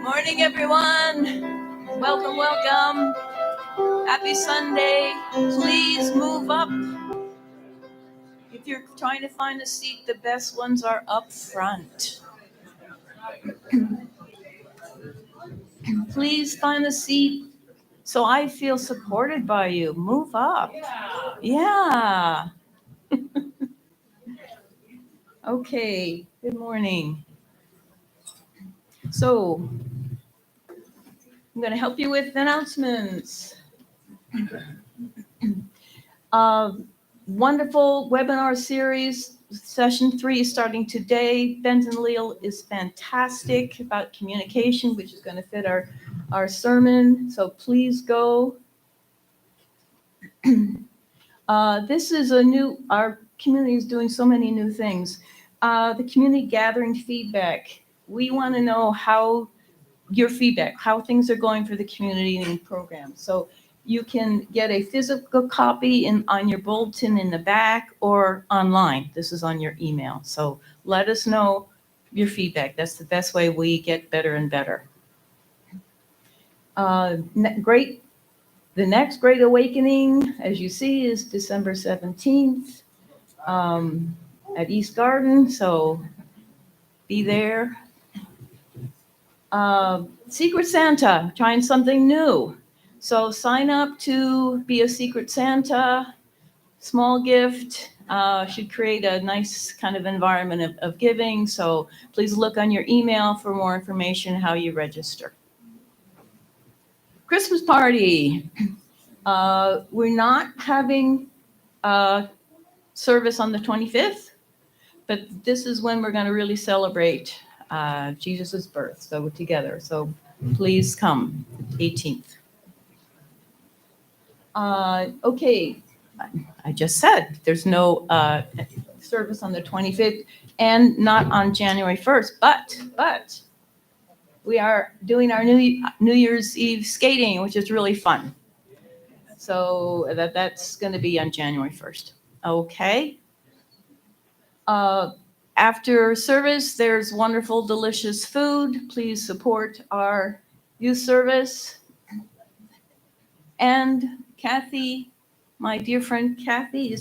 Morning, everyone. Welcome, welcome. Happy Sunday. Please move up. If you're trying to find a seat, the best ones are up front. Please find a seat so I feel supported by you. Move up. Yeah. Okay. Good morning. So, I'm going to help you with announcements. Wonderful webinar series, session 3 starting today. Benton Leal is fantastic about communication, which is going to fit our sermon. So please go. This is our community is doing so many new things. The community gathering feedback. We want to know how your feedback, how things are going for the community and program. So you can get a physical copy on your bulletin in the back or online. This is on your email. So let us know your feedback. That's the best way we get better and better. The next Great Awakening, as you see, is December 17th at East Garden. So be there. Secret Santa, trying something new. So sign up to be a Secret Santa. Small gift should create a nice kind of environment of giving. So please look on your email for more information how you register. Christmas party. We're not having a service on the 25th, but this is when we're going to really celebrate Jesus' birth. So we're together. So please come, 18th. Okay, I just said there's no service on the 25th and not on January 1st, but we are doing our New Year's Eve skating, which is really fun. So that's going to be on January 1st. Okay. After service, there's wonderful, delicious food. Please support our youth service. And Kathy, my dear friend Kathy,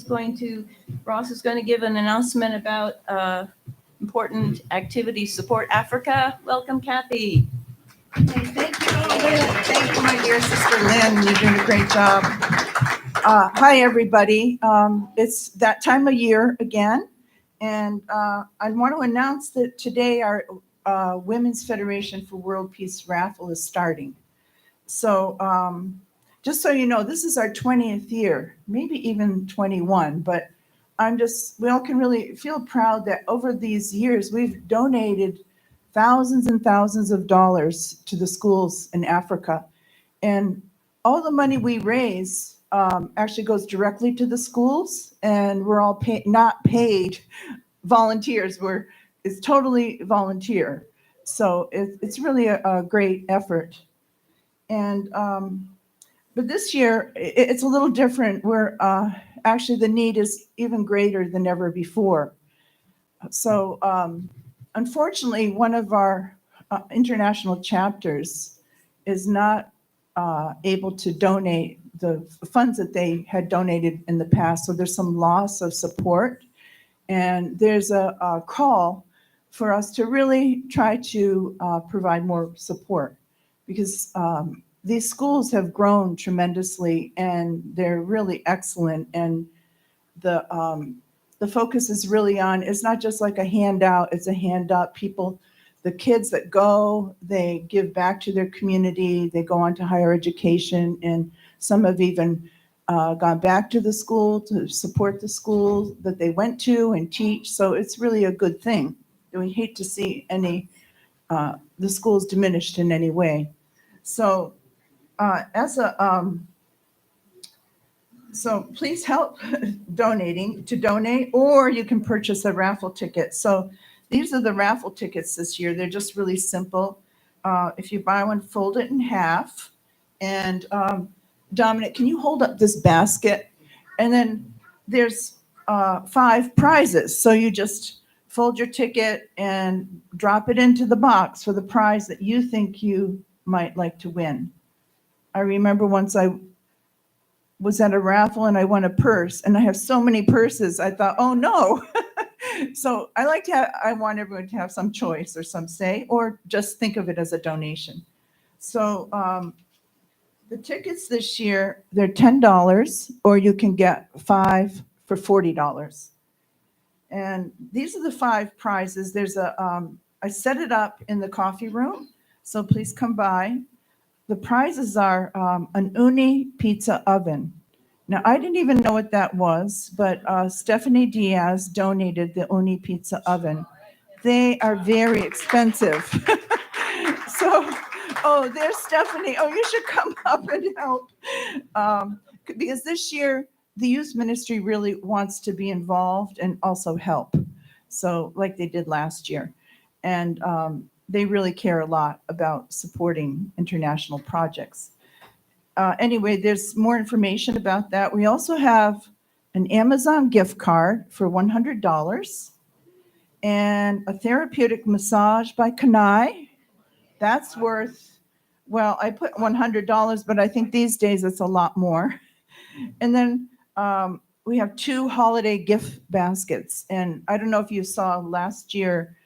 Ross is going to give an announcement about important activities support Africa. Welcome, Kathy. Hey, thank you. Thank you, my dear sister Lynn. You're doing a great job. Hi, everybody. It's that time of year again. And I want to announce that today our Women's Federation for World Peace raffle is starting. So just so you know, this is our 20th year, maybe even 21, but we all can really feel proud that over these years, we've donated thousands and thousands of dollars to the schools in Africa. And all the money we raise actually goes directly to the schools, and we're all not paid volunteers. It's totally volunteer. So it's really a great effort. And but this year, it's a little different. Actually, the need is even greater than ever before. So unfortunately, one of our international chapters is not able to donate the funds that they had donated in the past. So there's some loss of support. And there's a call for us to really try to provide more support, because these schools have grown tremendously and they're really excellent. And the focus is really on, it's not just like a handout, it's a handout. The kids that go, they give back to their community, they go on to higher education, and some have even gone back to the school to support the school that they went to and teach. So it's really a good thing. And we hate to see the schools diminished in any way. So so please help to donate, or you can purchase a raffle ticket. So these are the raffle tickets this year. They're just really simple. If you buy one, fold it in half. And Dominic, can you hold up this basket? And then there's 5 prizes. So you just fold your ticket and drop it into the box for the prize that you think you might like to win. I remember once I was at a raffle and I won a purse, and I have so many purses. I thought, oh no. So I want everyone to have some choice or some say, or just think of it as a donation. So the tickets this year, they're $10, or you can get 5 for $40. And these are the 5 prizes. There's I set it up in the coffee room, so please come by. The prizes are an uni pizza oven. Now, I didn't even know what that was, but Stephanie Diaz donated the uni pizza oven. They are very expensive. So, oh, there's Stephanie. Oh, you should come up and help. Because this year, the youth ministry really wants to be involved and also help. So, like they did last year. And they really care a lot about supporting international projects. Anyway, there's more information about that. We also have an Amazon gift card for $100 and a therapeutic massage by Kanai. That's worth, well, I put $100, but I think these days it's a lot more. And then we have 2 holiday gift baskets. And I don't know if you saw last year,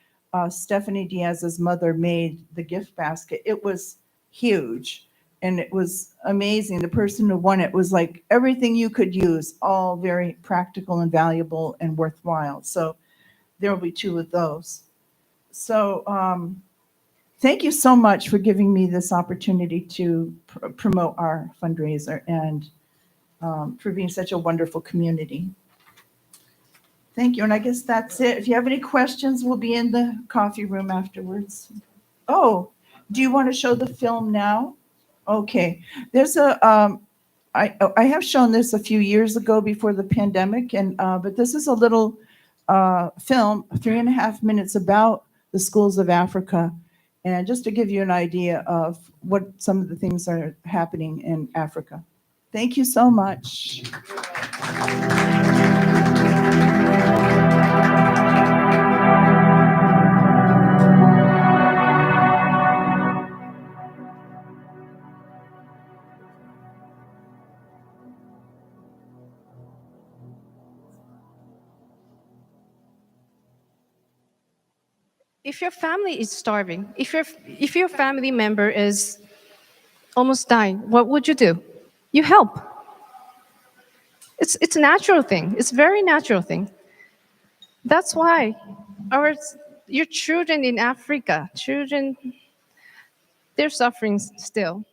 Stephanie Diaz's mother made the gift basket. It was huge and it was amazing. The person who won it was like everything you could use, all very practical and valuable and worthwhile. So there will be 2 of those. So thank you so much for giving me this opportunity to promote our fundraiser and for being such a wonderful community. Thank you. And I guess that's it. If you have any questions, we'll be in the coffee room afterwards. Oh, do you want to show the film now? Okay. There's I have shown this a few years ago before the pandemic, and but this is a little film, 3.5 minutes about the schools of Africa. And just to give you an idea of what some of the things are happening in Africa. Thank you so much. If your family is starving, if your family member is almost dying, what would you do? You help. It's a natural thing. It's a very natural thing. That's why your children in Africa, they're suffering still.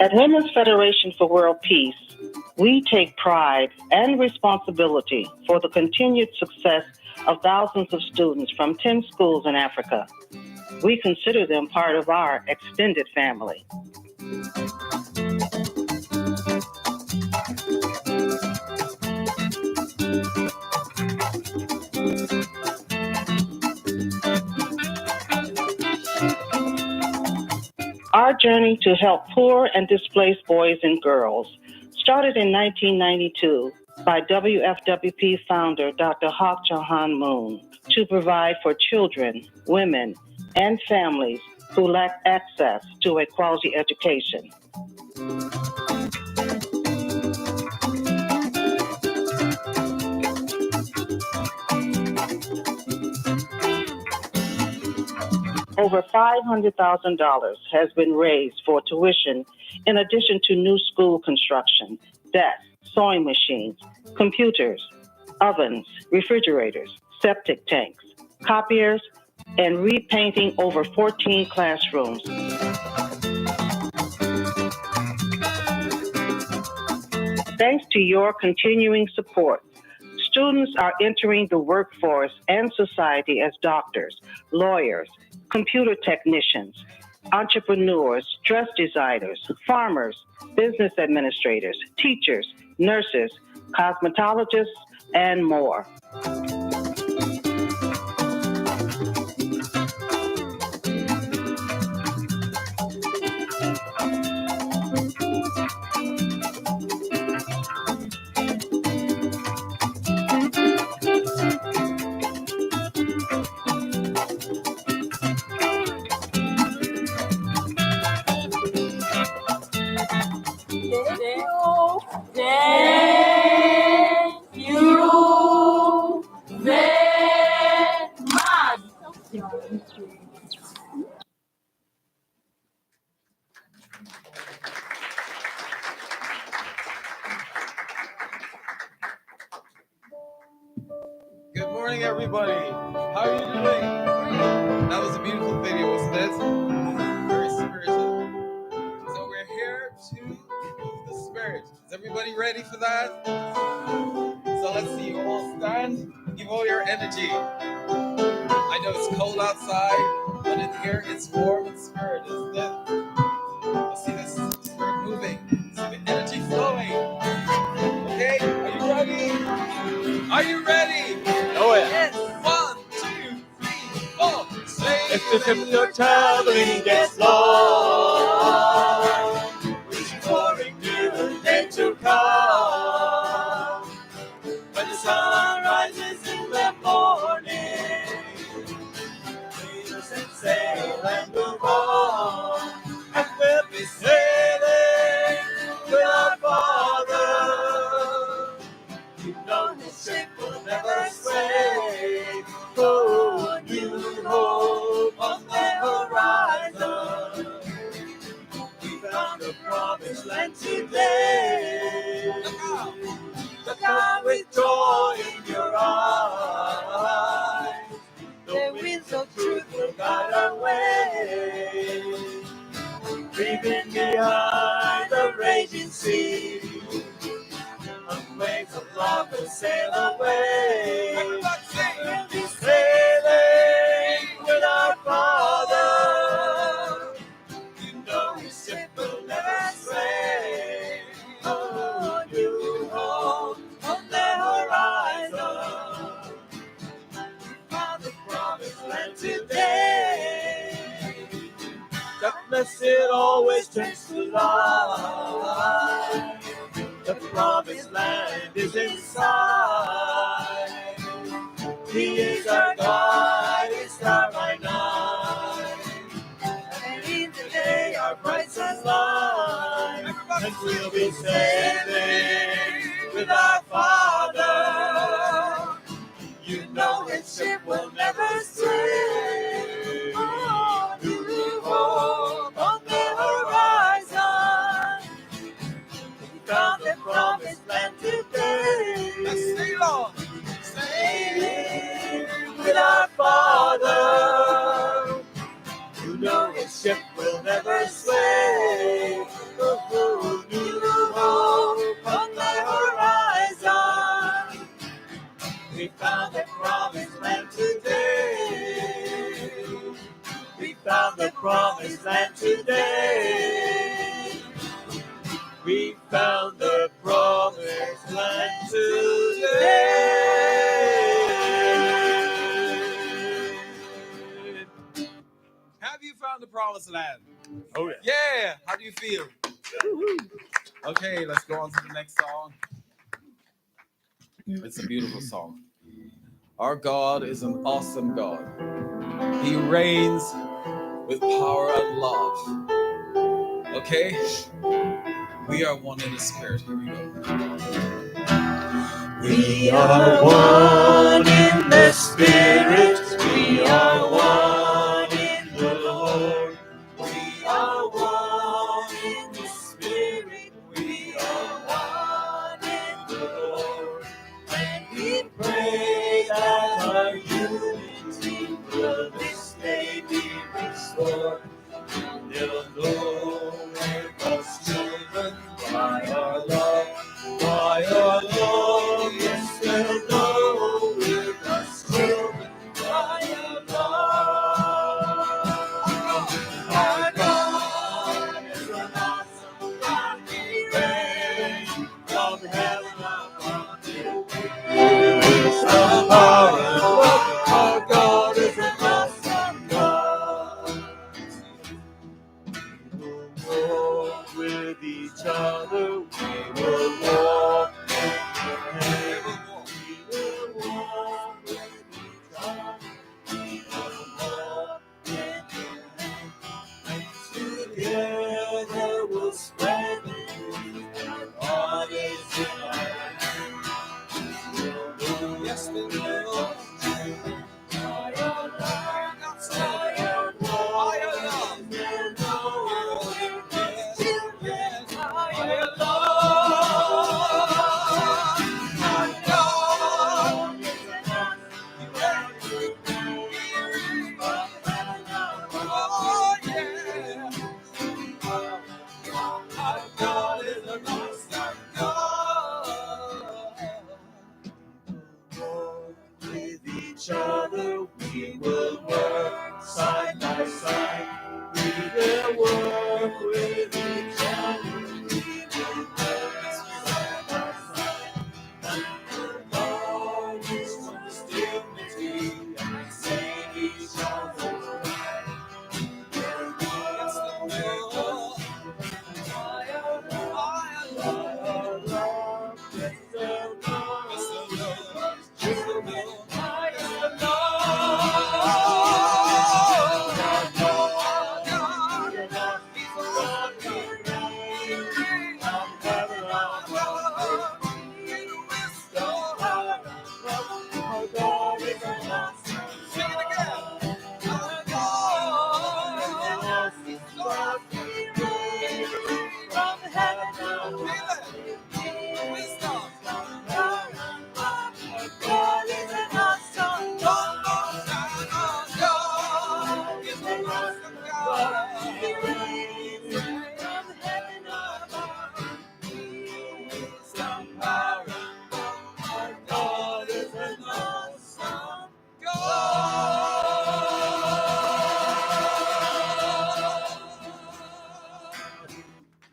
At Women's Federation for World Peace, we take pride and responsibility for the continued success of thousands of students from 10 schools in Africa. We consider them part of our extended family. Our journey to help poor and displaced boys and girls started in 1992 by WFWP founder Dr. Hak Jahan Moon to provide for children, women, and families who lack access to a quality education. Over $500,000 has been raised for tuition, in addition to new school construction, desks, sewing machines, computers, ovens, refrigerators, septic tanks, copiers, and repainting over 14 classrooms. Thanks to your continuing support, students are entering the workforce and society as doctors, lawyers, computer technicians, entrepreneurs, dress designers, farmers, business administrators, teachers, nurses, cosmetologists, and more. Good morning, everybody. How are you doing? That was a beautiful video, wasn't it? Very spiritual. So we're here to move the spirit. Is everybody ready for that? So let's see you all stand. Give all your energy. I know it's cold outside, but in here it's warm and spirit, isn't it? Let's see this spirit moving. See the energy flowing. Okay, are you ready? Are you ready? Oh yeah. Yes. 1, 2, 3, 4. Say If the trip you're traveling gets long, reaching for a new day to come. When the sun rises in the morning, lead us and sail and move on, and we'll be sailing with our Father. You know his ship will never sway. Oh, new hope on the horizon. We found the promised land today. Look out with joy in your eyes. The winds of truth will guide our way. Leaving behind the raging sea. On waves of love will sail away. We'll be sailing with our Father. You know his ship will never stray. Oh, new hope on the horizon. We found the promised land today. That blessed always turns to light. The promised land is inside. He is our guide, his star by night. And in the day our bright sunlight. And we'll be sailing with our Father. You know his ship will never stray. Oh, new hope on the horizon. We found the promised land today. let's stay long. Sailing with our Father. You know his ship will never sway. Oh, new hope on the horizon. We found the promised land today. We found the promised land today. We found the promised land today. Have you found the promised land? Oh yeah. Yeah. How do you feel? Okay, let's go on to the next song. It's a beautiful song. Our God is an awesome God. He reigns with power and love. Okay? We are one in the spirit. Here we go. We are one in the Spirit. We are one in the Lord. We are one in the Spirit. We are one in the Lord. And we pray that our unity will this day be restored. They'll know we're God's children by our love, by our love. Yes, they'll know. each other. We will work side by side. We will work with each other. We will work side by side. Until darkness turns to stillness, and save each other's life. It's the will. Why our love, it's the love, it's the love, it's the love. Why is the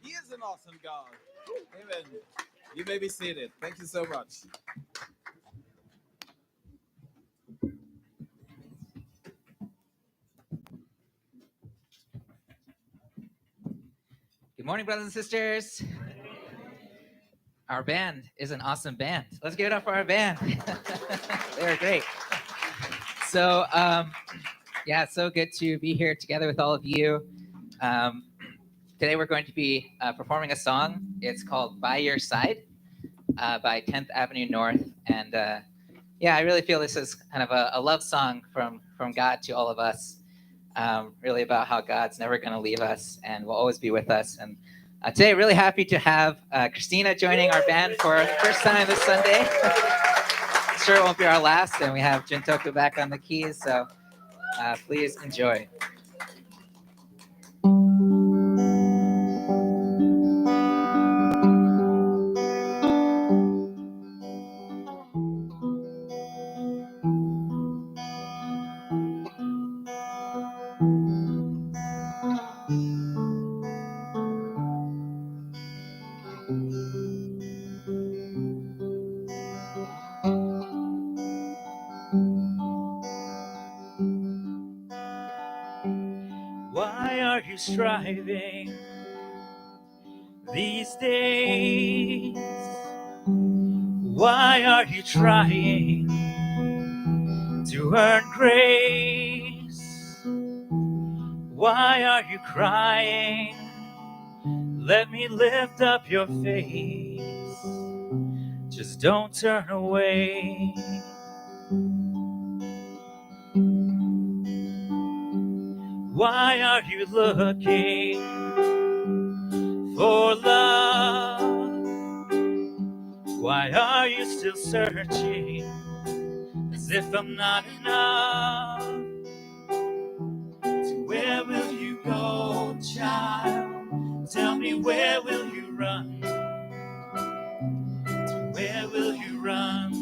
He is an awesome God. Amen. You may be seated. Thank you so much. Good morning, brothers and sisters. Our band is an awesome band. Let's give it up for our band. They're great. So, yeah, it's so good to be here together with all of you. Today we're going to be performing a song. It's called By Your Side by 10th Avenue North. And yeah, I really feel this is kind of a love song from God to all of us. Really about how God's never going to leave us and will always be with us. And today, really happy to have Christina joining our band for the first time this Sunday. Sure it won't be our last. And we have Jintoku back on the keys. So please enjoy. Why are you striving these days? Why are you trying to earn grace? Why are you crying? Let me lift up your face. Just don't turn away. Why are you looking for love? Why are you still searching as if I'm not enough? So where will you go, child? Tell me, where will you run? Where will you run?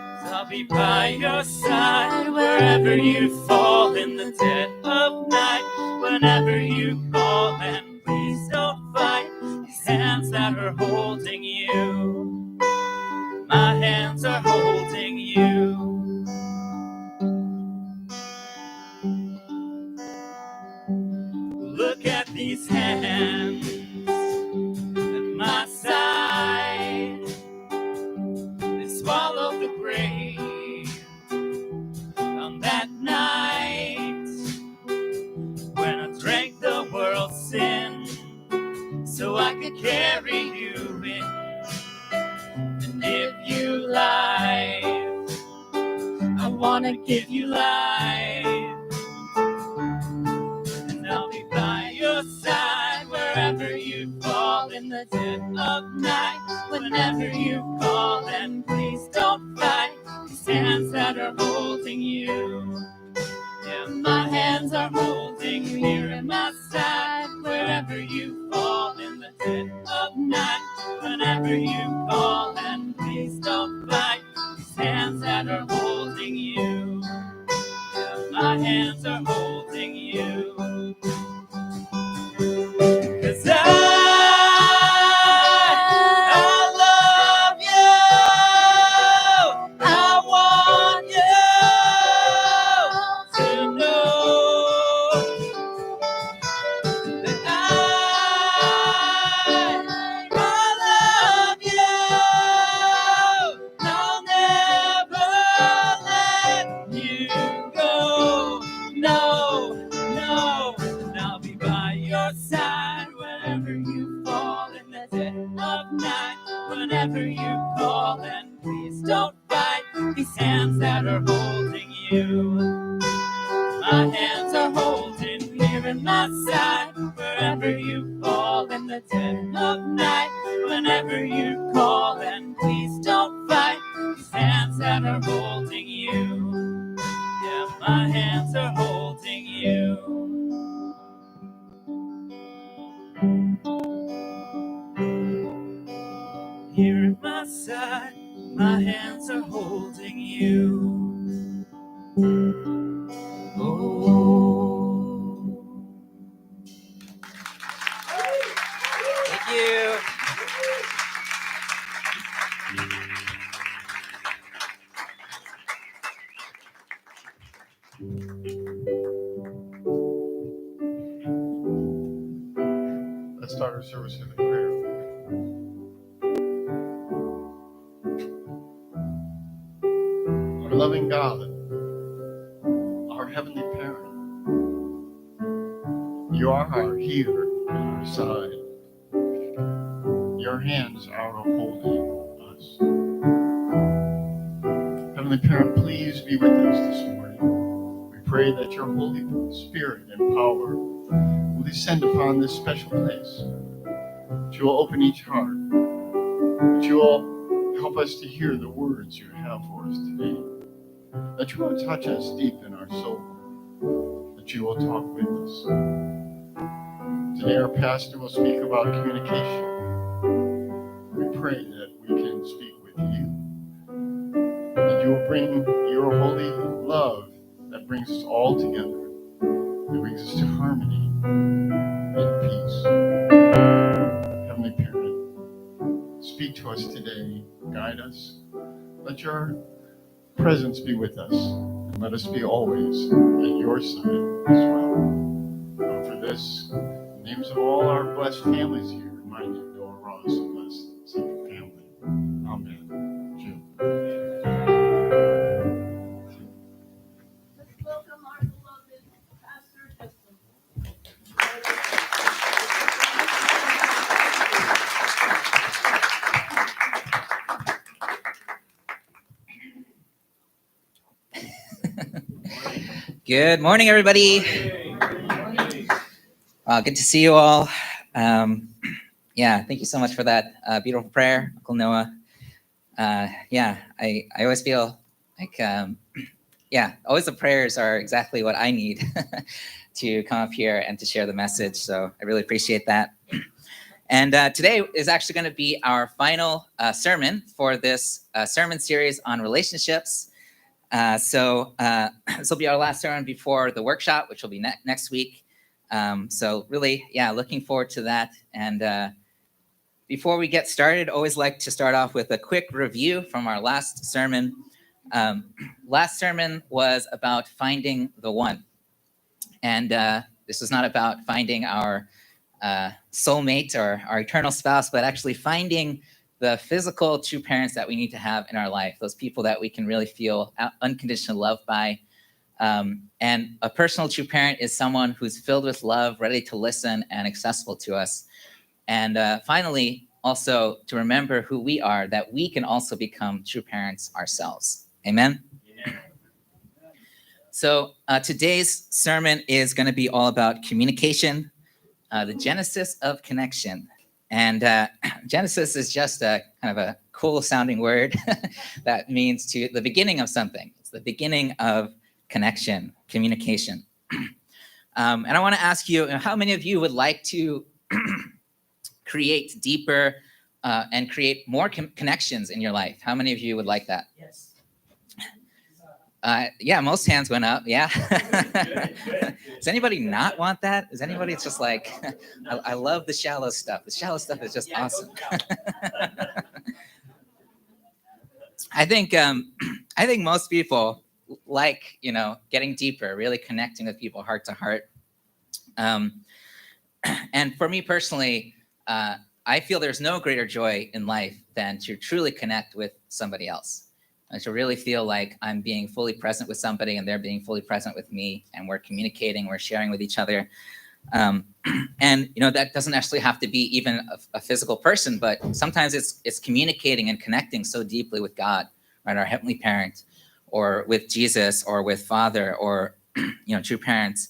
'Cause I'll be by your side wherever you fall in the dead of night. Whenever you call, and please don't fight these hands that are holding you. My hands are holding you. Look at these hands at my side. They swallowed the grave on that night when I drank the world's sin so I could carry you in and give you life. I want to give you life. And I'll be by your side wherever you fall in the dead of night. Whenever you call, and please don't fight these hands that are holding you. Yeah, my hands are holding you here at my side. Wherever you fall in the dead of night. Whenever you call, and please don't fight these hands that are holding you. Yeah, my hands are holding you. 'Cause I love you. I want you to know that I love you. I'll never let you go. No, no, and I'll be by your side whenever you fall in the dead of night. Whenever you call, and please don't fight these hands that are holding you. My hands are holding here in my side. Wherever you fall in the dead of night. Whenever you call, and please don't fight these hands that are holding you. Yeah, my hands are holding you. Here at my side, my hands are holding you. Oh. Thank you. Let's start our service with a prayer. Our loving God, our Heavenly Parent, you are our healer and our side. Your hands are holding us. Heavenly Parent, please be with us this morning. We pray that your Holy Spirit and power will descend upon this special place. That you will open each heart. That you will help us to hear the words you have for us today. That you will touch us deep in our soul. That you will talk with us. Today our pastor will speak about communication. We pray that we can speak with you. That you will bring your holy love that brings us all together. That brings us to harmony and peace. Heavenly Parent, speak to us today. Guide us. Let your presence be with us. And let us be always at your side as well. And for this, in the names of all our blessed families here, in my name, Noah Ross, a blessed second family. Amen. Jim. Let's welcome our beloved Pastor Justin. Good morning, everybody. Good to see you all. Thank you so much for that beautiful prayer, Uncle Noah. I always feel like, always the prayers are exactly what I need to come up here and to share the message. So I really appreciate that. And today is actually going to be our final sermon for this sermon series on relationships. This will be our last sermon before the workshop, which will be next week. Looking forward to that. And before we get started, always like to start off with a quick review from our last sermon. Last sermon was about finding the one. And this was not about finding our soulmate or our eternal spouse, but actually finding the physical true parents that we need to have in our life, those people that we can really feel unconditional love by. And a personal true parent is someone who's filled with love, ready to listen, and accessible to us. And finally, also to remember who we are, that we can also become true parents ourselves. Amen? Yeah. So today's sermon is going to be all about communication, the genesis of connection. And Genesis is just a kind of a cool sounding word that means to the beginning of something. It's the beginning of connection, communication. And I want to ask you, how many of you would like to create deeper and create more connections in your life? How many of you would like that? Yes. Yeah, most hands went up. Yeah. Does anybody not want that? Is anybody just like, I love the shallow stuff. The shallow stuff is just awesome. I think most people like, getting deeper, really connecting with people heart to heart. And for me personally, I feel there's no greater joy in life than to truly connect with somebody else. And to really feel like I'm being fully present with somebody and they're being fully present with me, and we're communicating, we're sharing with each other. And that doesn't necessarily have to be even a physical person, but sometimes it's communicating and connecting so deeply with God, right, our heavenly parent, or with Jesus, or with Father, or true parents.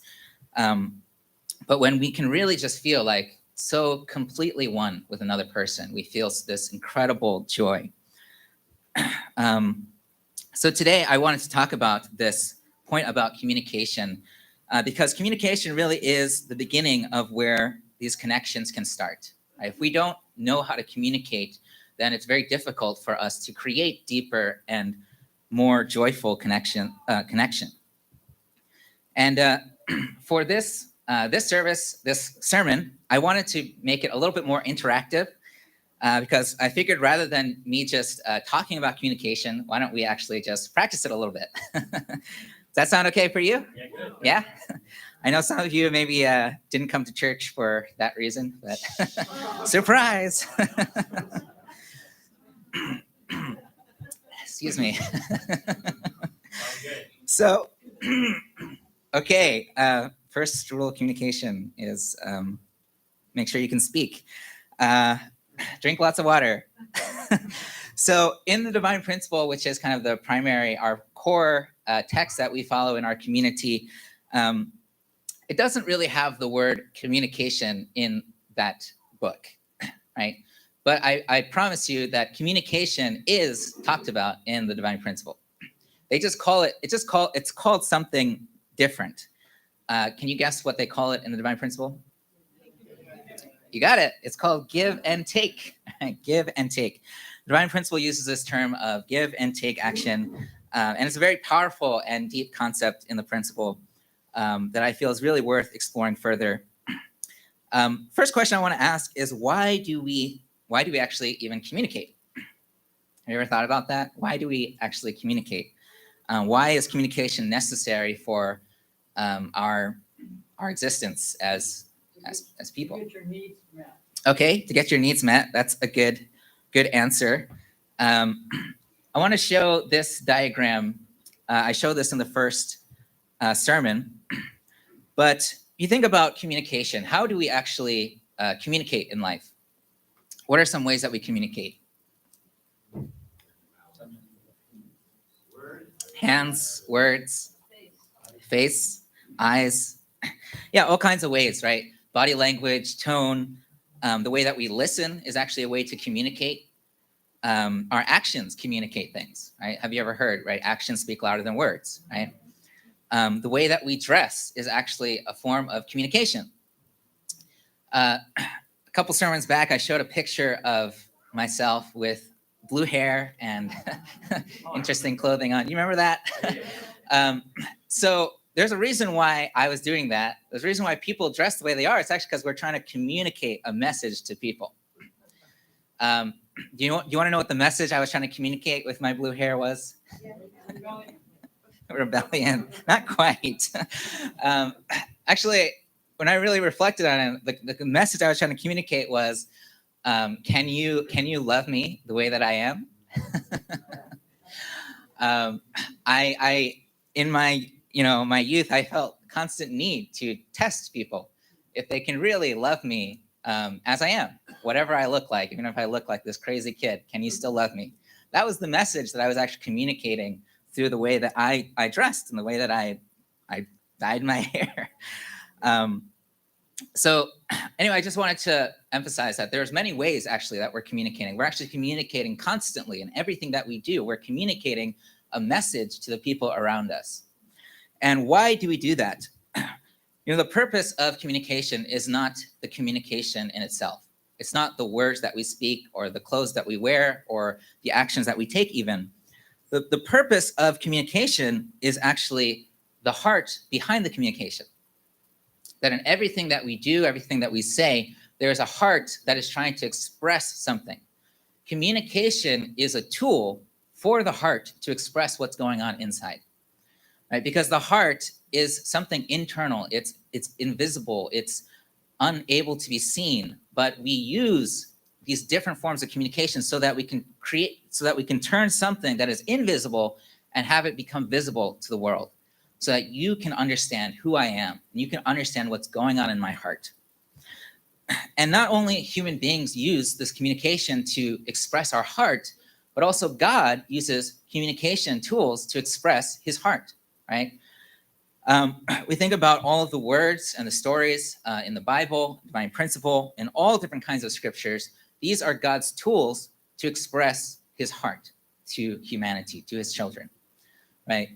But when we can really just feel like so completely one with another person, we feel this incredible joy. So today I wanted to talk about this point about communication, because communication really is the beginning of where these connections can start. Right? If we don't know how to communicate, then it's very difficult for us to create deeper and more joyful connection. And for this sermon, I wanted to make it a little bit more interactive, because I figured rather than me just talking about communication, why don't we actually just practice it a little bit? Does that sound okay for you? Yeah, good. Yeah? I know some of you maybe didn't come to church for that reason, but surprise! Excuse me. So, okay, first rule of communication is make sure you can speak. Drink lots of water. So in the Divine Principle, which is kind of the primary, our core text that we follow in our community, it doesn't really have the word communication in that book, right? But I promise you that communication is talked about in the Divine Principle. They just call it, it's called something different. Can you guess what they call it in the Divine Principle? You got it. It's called give and take. Give and take. The Divine Principle uses this term of give and take action. And it's a very powerful and deep concept in the principle that I feel is really worth exploring further. First question I want to ask is, why do we actually even communicate? Have you ever thought about that? Why do we actually communicate? Why is communication necessary for our existence as people? To get your needs met. Okay, to get your needs met. That's a good answer. I want to show this diagram. I showed this in the first sermon. But you think about communication. How do we actually communicate in life? What are some ways that we communicate? Hands, words, face, eyes. Yeah, all kinds of ways, right? Body language, tone, the way that we listen is actually a way to communicate. Our actions communicate things, right? Have you ever heard, right? Actions speak louder than words, right? The way that we dress is actually a form of communication. A couple sermons back, I showed a picture of myself with blue hair and interesting clothing on. You remember that? So there's a reason why I was doing that. There's a reason why people dress the way they are. It's actually because we're trying to communicate a message to people. Do you want to know what the message I was trying to communicate with my blue hair was? Rebellion. Not quite. Actually, when I really reflected on it, the message I was trying to communicate was, can you love me the way that I am? I in my my youth, I felt constant need to test people if they can really love me as I am, whatever I look like, even if I look like this crazy kid. Can you still love me? That was the message that I was actually communicating through the way that I dressed and the way that I dyed my hair. So anyway, I just wanted to emphasize that there's many ways actually that we're communicating. We're actually communicating constantly in everything that we do. We're communicating a message to the people around us. And why do we do that? The purpose of communication is not the communication in itself. It's not the words that we speak or the clothes that we wear or the actions that we take even. the purpose of communication is actually the heart behind the communication. That in everything that we do, everything that we say, there is a heart that is trying to express something. Communication is a tool for the heart to express what's going on inside, right? Because the heart is something internal. It's invisible. It's unable to be seen. But we use these different forms of communication so that we can turn something that is invisible and have it become visible to the world, so that you can understand who I am and you can understand what's going on in my heart. And not only human beings use this communication to express our heart, but also God uses communication tools to express his heart, right? We think about all of the words and the stories in the Bible, divine principle, and all different kinds of scriptures. These are God's tools to express his heart to humanity, to his children, right?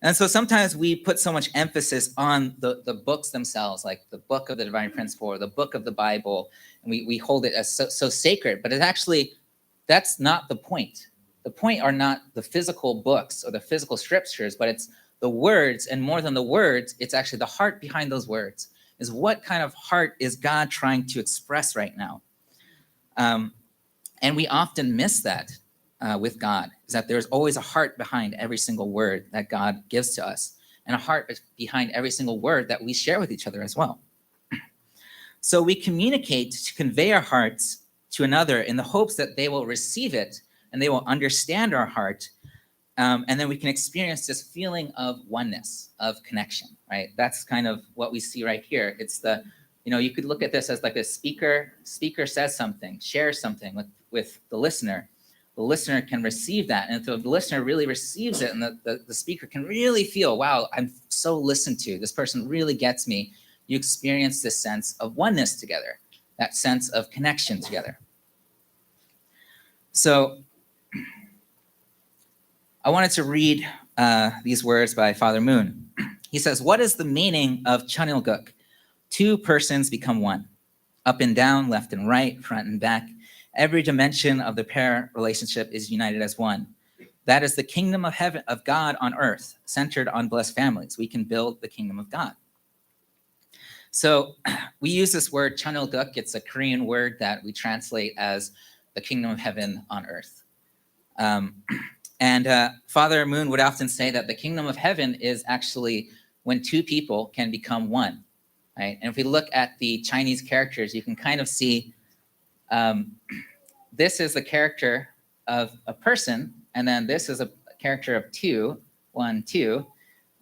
And so sometimes we put so much emphasis on the books themselves, like the book of the divine principle or the book of the Bible, and we hold it as so sacred, but that's not the point. The point are not the physical books or the physical scriptures, but it's the words, and more than the words, it's actually the heart behind those words. Is what kind of heart is God trying to express right now? And we often miss that with God, is that there's always a heart behind every single word that God gives to us, and a heart behind every single word that we share with each other as well. So we communicate to convey our hearts to another in the hopes that they will receive it and they will understand our heart. And then we can experience this feeling of oneness, of connection, right? That's kind of what we see right here. It's you could look at this as like a speaker says something, shares something with the listener. The listener can receive that. And if the listener really receives it and the speaker can really feel, wow, I'm so listened to. This person really gets me. You experience this sense of oneness together, that sense of connection together. So I wanted to read these words by Father Moon. He says, what is the meaning of Chanilguk? Two persons become one. Up and down, left and right, front and back. Every dimension of the pair relationship is united as one. That is the kingdom of heaven, of God on earth, centered on blessed families. We can build the kingdom of God. So we use this word Chanilguk. It's a Korean word that we translate as the kingdom of heaven on earth. And Father Moon would often say that the kingdom of heaven is actually when two people can become one, right? And if we look at the Chinese characters, you can kind of see this is the character of a person, and then this is a character of two, 1, 2,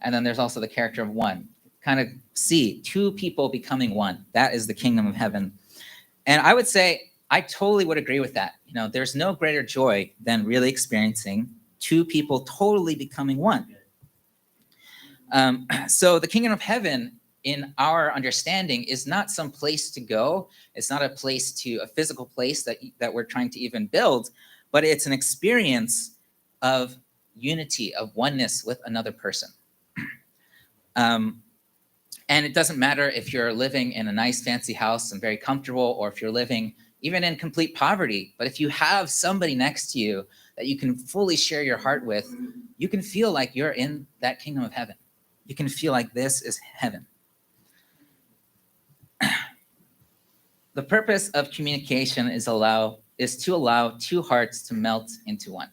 and then there's also the character of one. Kind of see two people becoming one. That is the kingdom of heaven. And I would say I totally would agree with that. There's no greater joy than really experiencing two people totally becoming one. So the kingdom of heaven, in our understanding, is not some place to go. It's not a physical place that we're trying to even build, but it's an experience of unity, of oneness with another person. And it doesn't matter if you're living in a nice fancy house and very comfortable, or if you're living even in complete poverty, but if you have somebody next to you that you can fully share your heart with, you can feel like you're in that kingdom of heaven. You can feel like this is heaven. The purpose of communication is to allow two hearts to melt into one.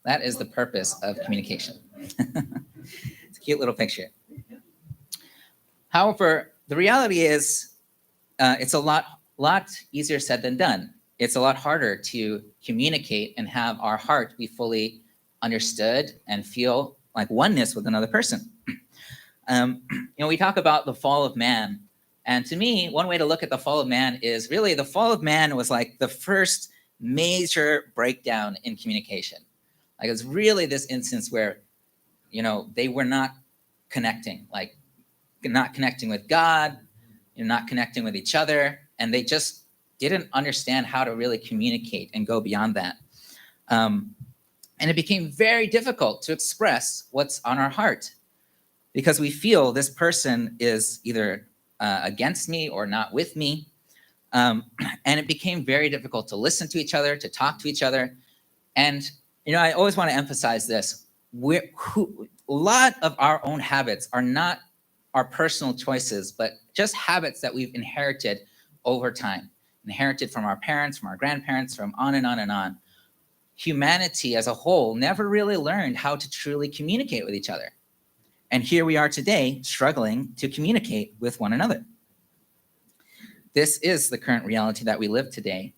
That is the purpose of communication. It's a cute little picture. However, the reality is it's a lot easier said than done. It's a lot harder to communicate and have our heart be fully understood and feel like oneness with another person. We talk about the fall of man. And to me, one way to look at the fall of man is really the fall of man was like the first major breakdown in communication. Like it's really this instance where, they were not connecting, like not connecting with God, not connecting with each other. And they just didn't understand how to really communicate and go beyond that. And it became very difficult to express what's on our heart, because we feel this person is either against me or not with me. And it became very difficult to listen to each other, to talk to each other. And I always want to emphasize this. A lot of our own habits are not our personal choices, but just habits that we've inherited over time, inherited from our parents, from our grandparents, from on and on and on. Humanity as a whole never really learned how to truly communicate with each other. And here we are today struggling to communicate with one another. This is the current reality that we live today.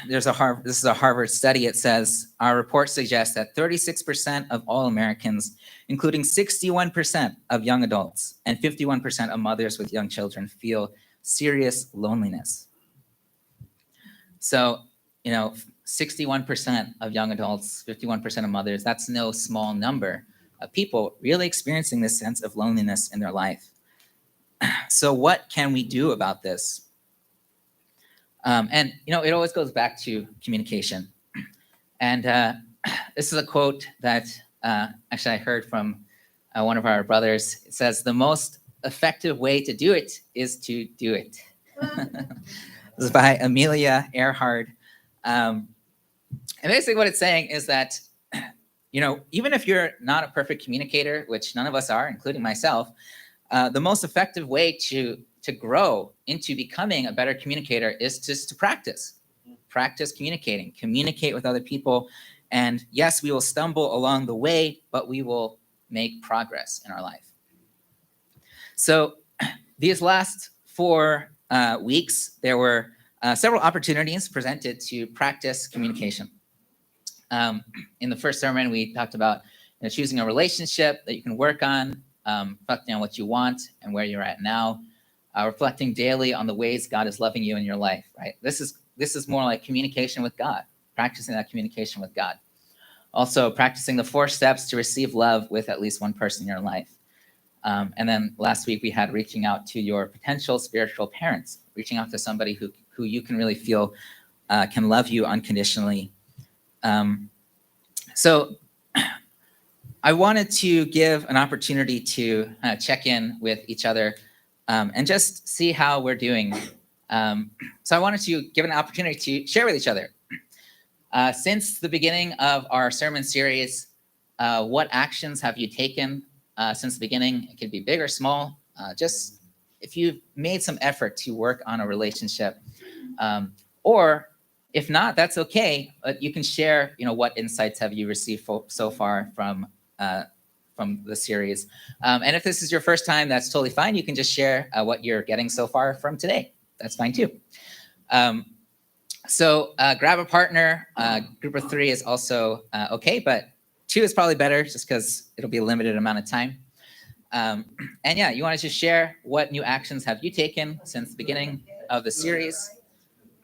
This is a Harvard study. It says, our report suggests that 36% of all Americans, including 61% of young adults and 51% of mothers with young children, feel serious loneliness. So, 61% of young adults, 51% of mothers, that's no small number of people really experiencing this sense of loneliness in their life. So what can we do about this? And it always goes back to communication. And this is a quote that actually I heard from one of our brothers. It says, the most effective way to do it is to do it. This is by Amelia Earhart. And basically what it's saying is that, even if you're not a perfect communicator, which none of us are, including myself, the most effective way to grow into becoming a better communicator is just to practice communicating, communicate with other people. And yes, we will stumble along the way, but we will make progress in our life. So these last 4 weeks, there were several opportunities presented to practice communication. In the first sermon, we talked about choosing a relationship that you can work on, reflecting on what you want and where you're at now, reflecting daily on the ways God is loving you in your life, right? This is more like communication with God, practicing that communication with God. Also, practicing the 4 steps to receive love with at least one person in your life. And then last week, we had reaching out to your potential spiritual parents, reaching out to somebody who you can really feel can love you unconditionally. So I wanted to give an opportunity to check in with each other and just see how we're doing. So I wanted to give an opportunity to share with each other. Since the beginning of our sermon series, what actions have you taken since the beginning? It could be big or small. Just if you've made some effort to work on a relationship, or if not, that's okay. But you can share, what insights have you received so far from the series. And if this is your first time, that's totally fine. You can just share what you're getting so far from today. That's fine too. So grab a partner. Group of 3 is also okay, but 2 is probably better just because it'll be a limited amount of time. And yeah, you want to just share what new actions have you taken since the beginning of the series,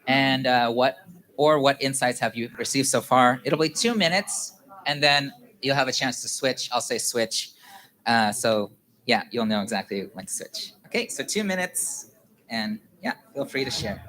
and what insights have you received so far. It'll be 2 minutes, and then you'll have a chance to switch. I'll say switch. So yeah, you'll know exactly when to switch. Okay, so 2 minutes, and yeah, feel free to share.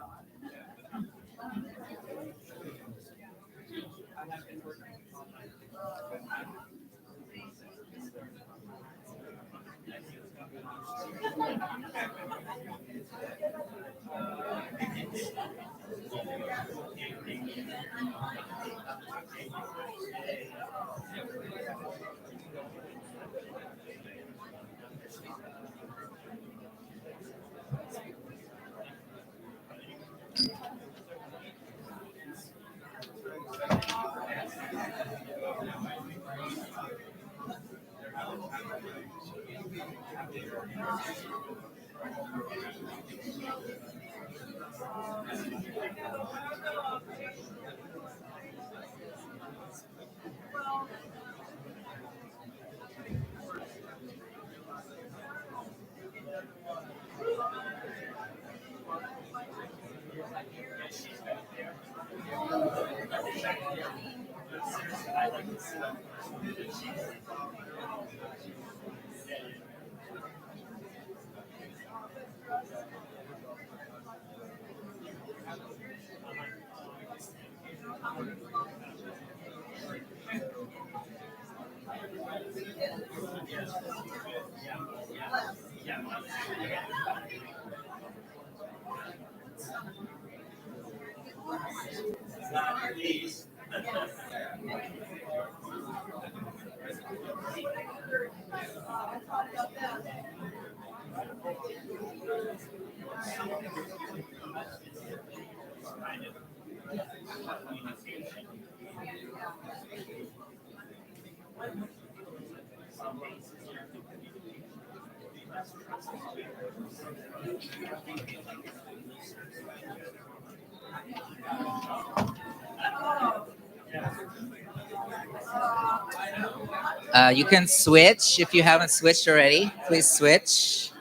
You can switch if you haven't switched already. Please switch.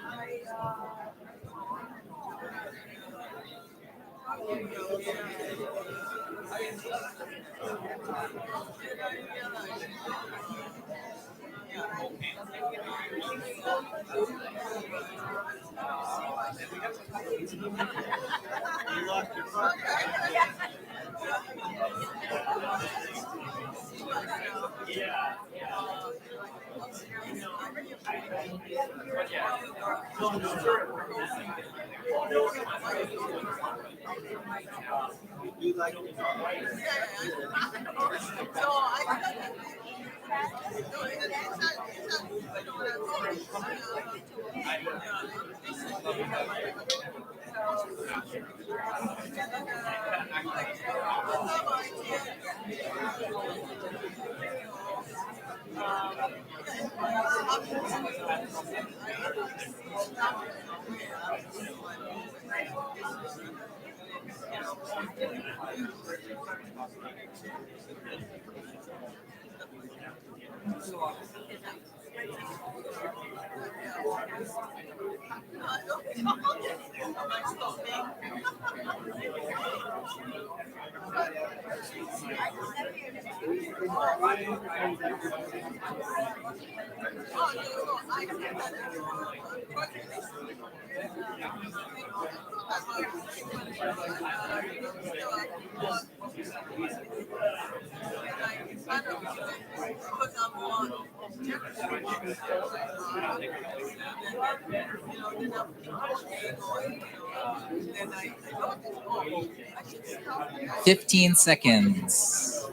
"15 seconds."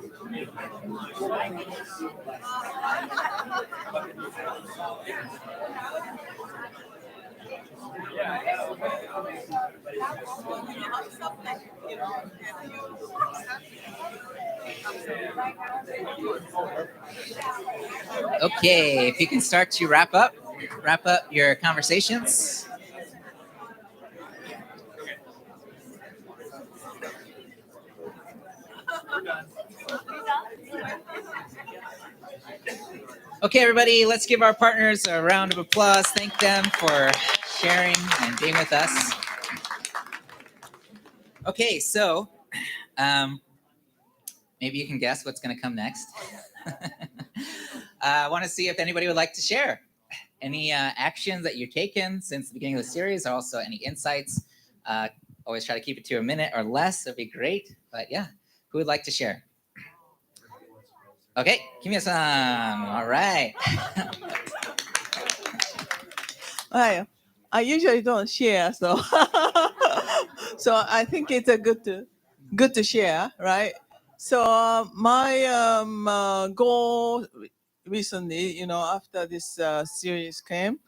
Okay, if you can start to wrap up your conversations. Okay, everybody, let's give our partners a round of applause. Thank them for sharing and being with us. Okay, so maybe you can guess what's going to come next. I want to see if anybody would like to share any actions that you've taken since the beginning of the series, or also any insights. Always try to keep it to a minute or less. That'd be great. But yeah, who would like to share? Okay, Kimiya-san. All right. I usually don't share, so so I think it's a good to share, right? So my goal recently, after this series came,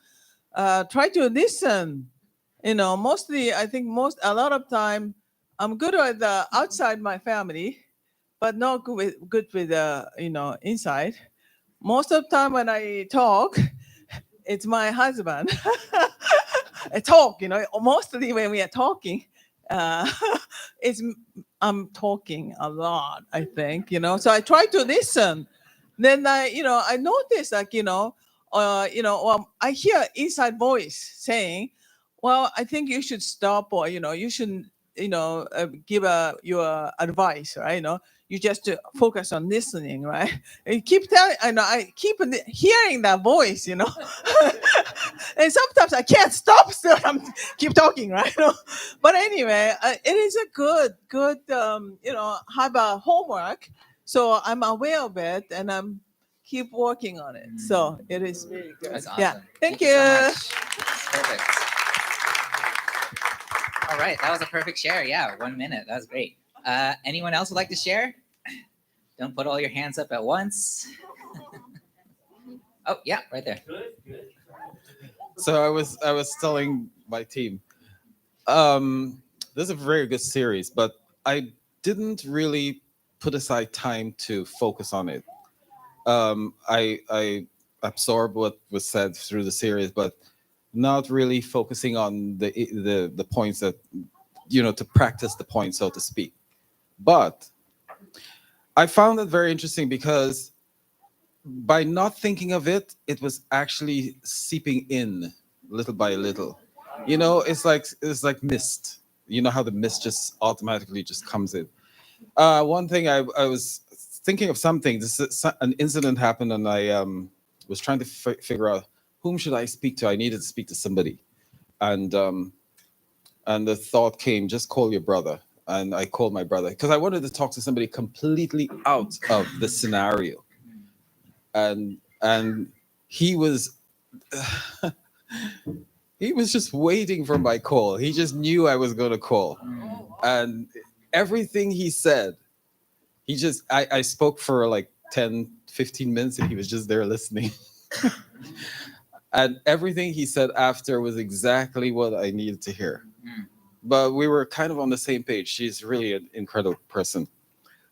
try to listen. Mostly I think a lot of time I'm good with outside my family, but not good with inside. Most of the time when I talk, it's my husband. I talk, mostly when we are talking, uh, it's I'm talking a lot, I think, so I try to listen. Then I notice I hear inside voice saying, well, I think you should stop, or, you shouldn't, give your advice, right? You just focus on listening, right? And keep telling, I keep hearing that voice, and sometimes I can't stop, so I'm keep talking, right? But anyway, it is a good, have a homework, so I'm aware of it and I'm keep working on it. So it is really good. That's awesome. Yeah, thank so you. much. Perfect. All right, that was a perfect share. Yeah, 1 minute. That was great. Anyone else would like to share? Don't put all your hands up at once. Oh, yeah, right there. So I was telling my team, this is a very good series, but I didn't really put aside time to focus on it. I absorb what was said through the series, but not really focusing on the points that, to practice the point, so to speak. But I found it very interesting because by not thinking of it, it was actually seeping in little by little. It's like mist. You know how the mist just automatically just comes in. One thing I was thinking of something. An incident happened, and I was trying to figure out whom should I speak to. I needed to speak to somebody, and the thought came, just call your brother. And I called my brother because I wanted to talk to somebody completely out of the scenario, and he was he was just waiting for my call. He just knew I was going to call, and everything he said, I spoke for like 10-15 minutes, and he was just there listening. And everything he said after was exactly what I needed to hear. But we were kind of on the same page. She's really an incredible person.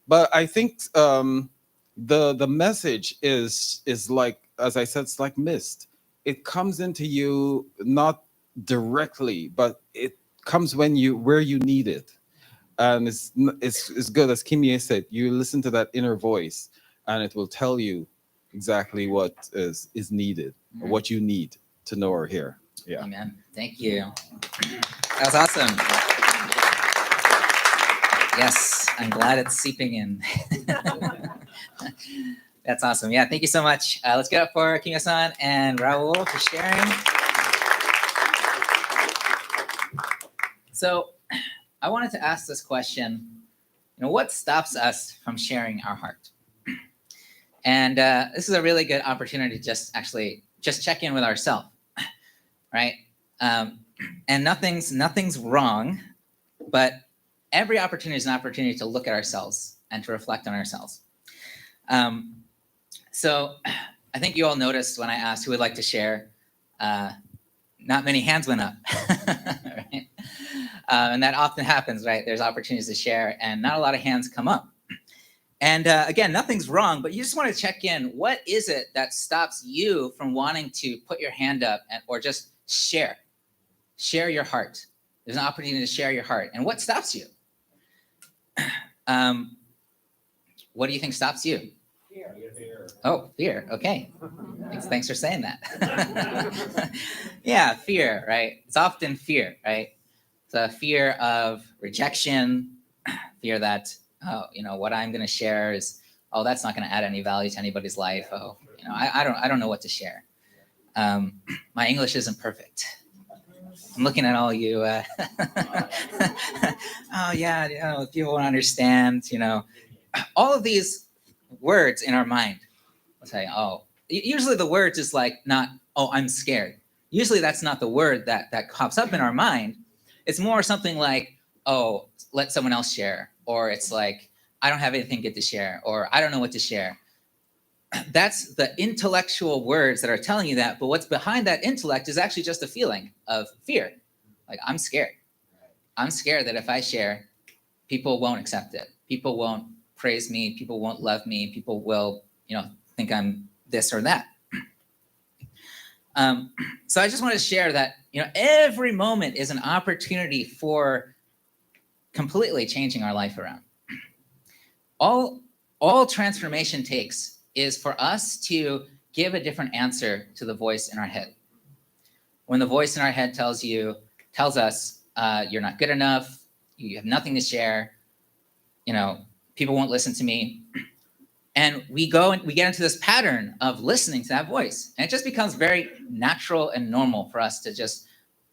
But I think the message is like, as I said, it's like mist. It comes into you not directly, but it comes where you need it. And it's good, as Kimie said, you listen to that inner voice, and it will tell you exactly what is needed, or what you need to know or hear. Yeah. Amen. Thank you. That was awesome. Yes, I'm glad it's seeping in. That's awesome. Yeah, thank you so much. Let's get up for Kinga-san and Raul for sharing. So I wanted to ask this question, what stops us from sharing our heart? And this is a really good opportunity to just check in with ourselves, right? And nothing's wrong, but every opportunity is an opportunity to look at ourselves and to reflect on ourselves. So I think you all noticed when I asked who would like to share, not many hands went up, right? And that often happens, right? There's opportunities to share and not a lot of hands come up. And again, nothing's wrong, but you just want to check in. What is it that stops you from wanting to put your hand up or just share? Share your heart. There's an opportunity to share your heart. And what stops you? What do you think stops you? Fear. Oh, fear. Okay. Thanks for saying that. Yeah, fear, right? It's often fear, right? The fear of rejection, fear that, what I'm going to share is, that's not going to add any value to anybody's life. I don't know what to share. My English isn't perfect. I'm looking at all you. Oh yeah, people won't understand. All of these words in our mind. I'll tell you. Usually the words is like not. Oh, I'm scared. Usually that's not the word that pops up in our mind. It's more something like, oh, let someone else share, or it's like, I don't have anything good to share, or I don't know what to share. That's the intellectual words that are telling you that, but what's behind that intellect is actually just a feeling of fear. Like, I'm scared. I'm scared that if I share, people won't accept it. People won't praise me. People won't love me. People will, think I'm this or that. So I just want to share that, every moment is an opportunity for completely changing our life around. All transformation takes is for us to give a different answer to the voice in our head. When the voice in our head tells us you're not good enough, you have nothing to share, people won't listen to me. And we get into this pattern of listening to that voice. And it just becomes very natural and normal for us to just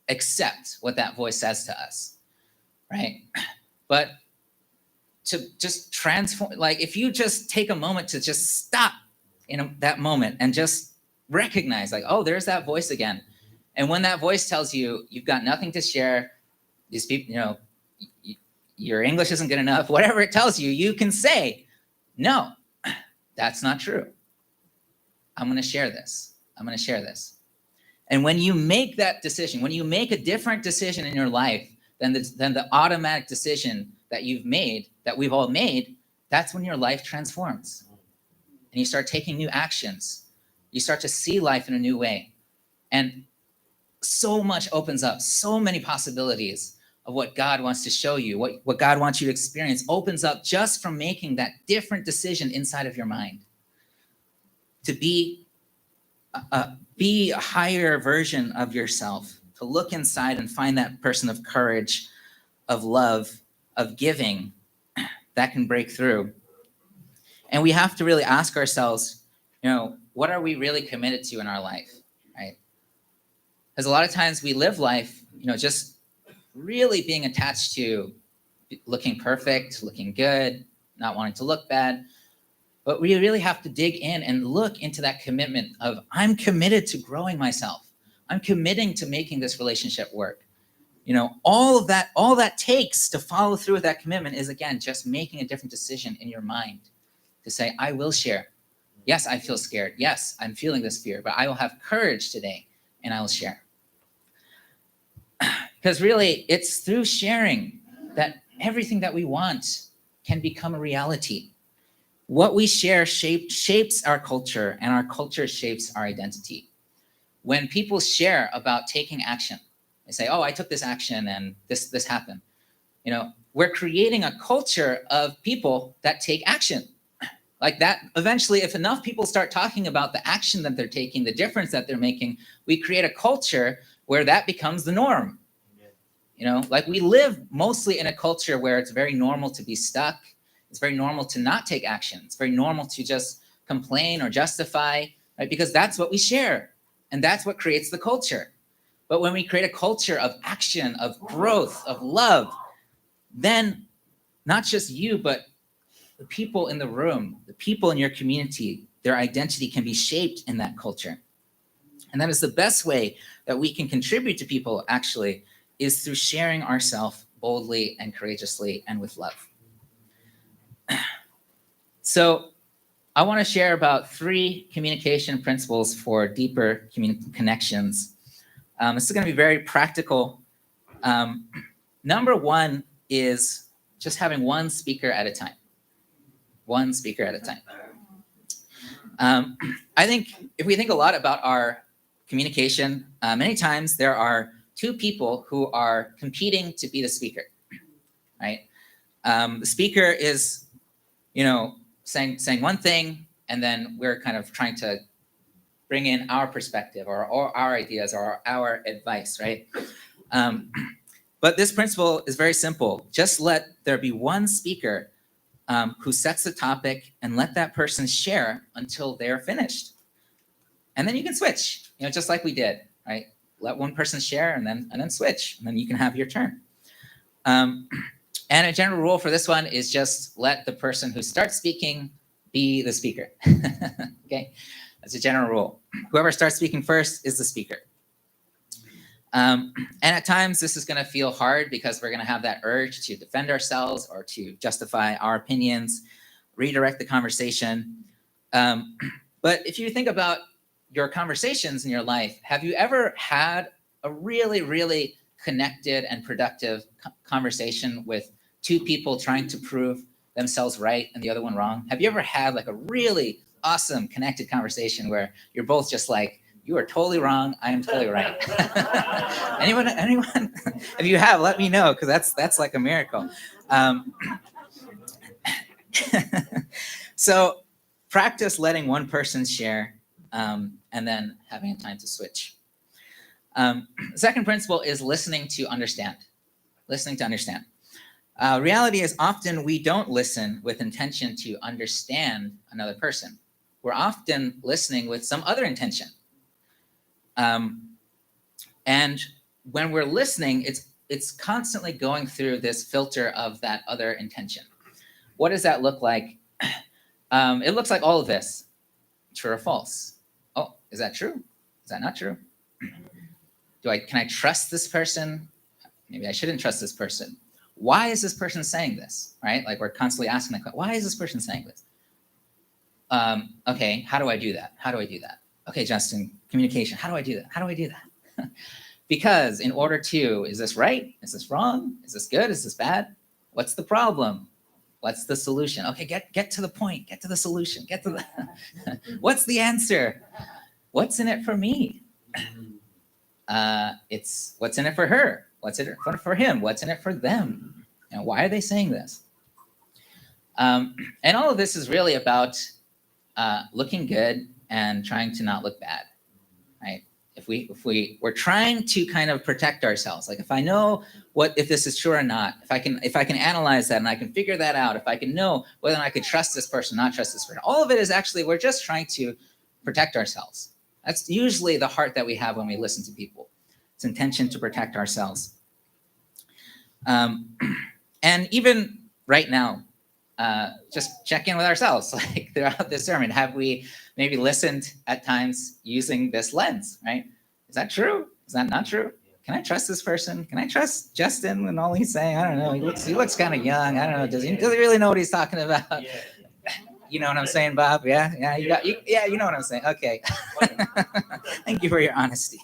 accept what that voice says to us, right? But to just transform, like if you just take a moment to just stop in that moment and just recognize, like, oh, there's that voice again. And when that voice tells you you've got nothing to share, these people, your English isn't good enough, whatever it tells you, you can say, no, that's not true. I'm going to share this. I'm going to share this. And when you make that decision, when you make a different decision in your life than the automatic decision that you've made, that we've all made, that's when your life transforms. and you start taking new actions, you start to see life in a new way. And so much opens up, so many possibilities of what God wants to show you, what God wants you to experience opens up just from making that different decision inside of your mind to be a higher version of yourself, to look inside and find that person of courage, of love, of giving that can break through. And we have to really ask ourselves, what are we really committed to in our life, right? Because a lot of times we live life, just really being attached to looking perfect, looking good, not wanting to look bad. But we really have to dig in and look into that commitment of, I'm committed to growing myself. I'm committing to making this relationship work. All that takes to follow through with that commitment is, again, just making a different decision in your mind to say, I will share. Yes, I feel scared. Yes, I'm feeling this fear, but I will have courage today and I will share. Because really, it's through sharing that everything that we want can become a reality. What we share shapes our culture, and our culture shapes our identity. When people share about taking action, they say, oh, I took this action and this happened. We're creating a culture of people that take action. Like that, eventually, if enough people start talking about the action that they're taking, the difference that they're making, we create a culture where that becomes the norm. Like we live mostly in a culture where it's very normal to be stuck. It's very normal to not take action. It's very normal to just complain or justify, right? Because that's what we share. And that's what creates the culture. But when we create a culture of action, of growth, of love, then not just you, but the people in the room, the people in your community, their identity can be shaped in that culture. And that is the best way that we can contribute to people, actually, is through sharing ourselves boldly and courageously and with love. So I want to share about 3 communication principles for deeper connections. This is going to be very practical. Number 1 is just having one speaker at a time. One speaker at a time. I think if we think a lot about our communication, many times there are 2 people who are competing to be the speaker, right? The speaker is, saying one thing, and then we're kind of trying to bring in our perspective or our ideas or our advice, right? But this principle is very simple. Just let there be one speaker who sets the topic and let that person share until they're finished. And then you can switch, just like we did, right? Let one person share and then switch, and then you can have your turn. And a general rule for this one is just let the person who starts speaking be the speaker. Okay, that's a general rule. Whoever starts speaking first is the speaker. And at times this is going to feel hard because we're going to have that urge to defend ourselves or to justify our opinions, redirect the conversation. But if you think about your conversations in your life, have you ever had a really, really connected and productive conversation with 2 people trying to prove themselves right and the other one wrong? Have you ever had like a really awesome connected conversation where you're both just like, you are totally wrong, I am totally right? Anyone? If you have, let me know, because that's like a miracle. So practice letting one person share and then having a time to switch. The second principle is listening to understand. Listening to understand. Reality is often we don't listen with intention to understand another person. We're often listening with some other intention. And when we're listening, it's constantly going through this filter of that other intention. What does that look like? It looks like all of this. True or false? Oh, is that true? Is that not true? Can I trust this person? Maybe I shouldn't trust this person. Why is this person saying this? Right? Like we're constantly asking that, why is this person saying this? Okay, how do I do that? How do I do that? Okay, Justin, communication. How do I do that? How do I do that? Because in order to, is this right? Is this wrong? Is this good? Is this bad? What's the problem? What's the solution? Okay, get to the point. Get to the solution. Get to the. What's the answer? What's in it for me? It's what's in it for her. What's in it for him? What's in it for them? And why are they saying this? And all of this is really about looking good and trying to not look bad, right? If we're trying to kind of protect ourselves, like if I know if this is true or not, if I can analyze that and I can figure that out, if I can know whether or not I could trust this person, not trust this person, all of it is actually we're just trying to protect ourselves. That's usually the heart that we have when we listen to people. It's intention to protect ourselves. And even right now, just check in with ourselves, like throughout this sermon. Have we maybe listened at times using this lens, right? Is that true? Is that not true? Can I trust this person? Can I trust Justin when all he's saying? I don't know. He looks kind of young. I don't know. Does he really know what he's talking about? Yeah. You know what I'm saying, Bob? Yeah. You know what I'm saying. Okay. Thank you for your honesty.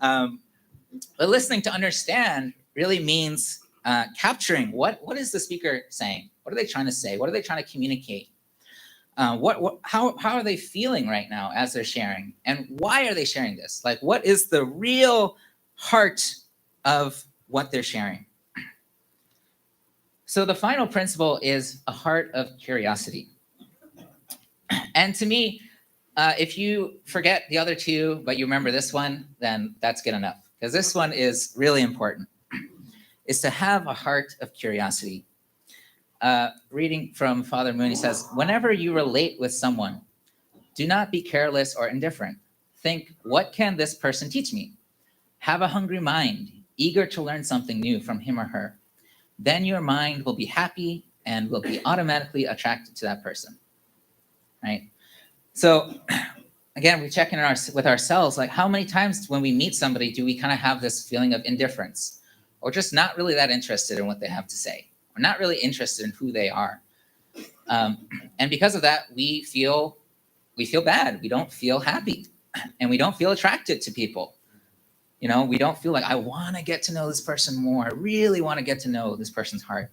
But listening to understand really means capturing what is the speaker saying? What are they trying to say? What are they trying to communicate? How are they feeling right now as they're sharing? And why are they sharing this? Like, what is the real heart of what they're sharing? So the final principle is a heart of curiosity. And to me, if you forget the other two, but you remember this one, then that's good enough. Because this one is really important, is to have a heart of curiosity. Reading from Father Mooney says, whenever you relate with someone, do not be careless or indifferent. Think, what can this person teach me? Have a hungry mind, eager to learn something new from him or her. Then your mind will be happy and will be automatically attracted to that person, right? So again, we check in with ourselves, like how many times when we meet somebody do we kind of have this feeling of indifference or just not really that interested in what they have to say? We're not really interested in who they are. And because of that, we feel bad. We don't feel happy and we don't feel attracted to people. You know, we don't feel like I want to get to know this person more. I really want to get to know this person's heart.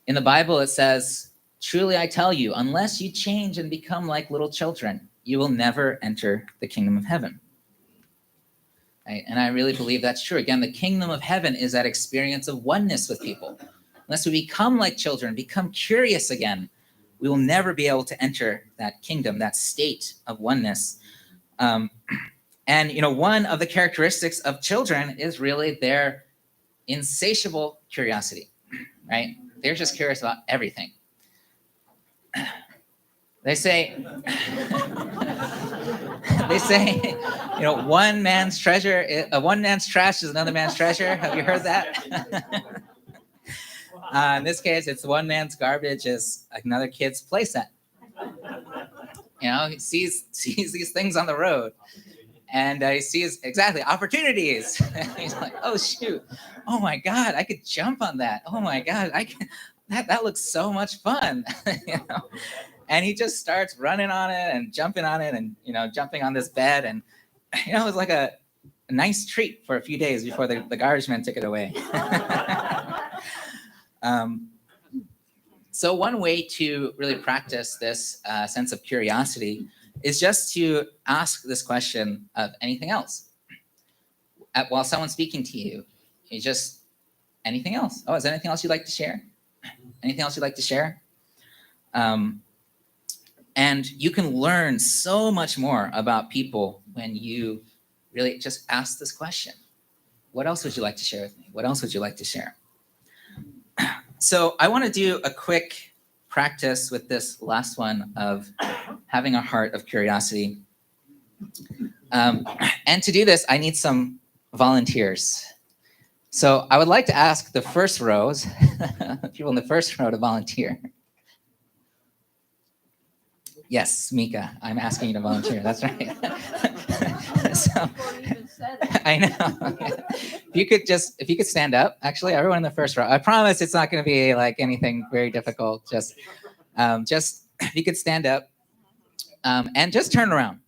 In the Bible, it says, truly I tell you, unless you change and become like little children, you will never enter the kingdom of heaven. Right? And I really believe that's true. Again, the kingdom of heaven is that experience of oneness with people. Unless we become like children, become curious again, we will never be able to enter that kingdom, that state of oneness. And, you know, one of the characteristics of children is really their insatiable curiosity, right? They're just curious about everything. They say, you know, one man's trash is another man's treasure. Have you heard that? In this case, it's one man's garbage is another kid's playset. You know, he sees these things on the road. And he sees exactly opportunities. He's like, "Oh shoot! Oh my God! I could jump on that! Oh my God! I can. That looks so much fun!" You know? And he just starts running on it and jumping on it, and jumping on this bed, and it was like a nice treat for a few days before the garbage man took it away. So one way to really practice this sense of curiosity is just to ask this question of anything else. While someone's speaking to you, anything else? Oh, is there anything else you'd like to share? Anything else you'd like to share? And you can learn so much more about people when you really just ask this question. What else would you like to share with me? What else would you like to share? So I want to do a quick practice with this last one of having a heart of curiosity. And to do this, I need some volunteers. So I would like to ask the first rows, people in the first row to volunteer. Yes, Mika, I'm asking you to volunteer. That's right. So, I know. If you could stand up, actually, everyone in the first row. I promise it's not going to be like anything very difficult. Just if you could stand up and just turn around.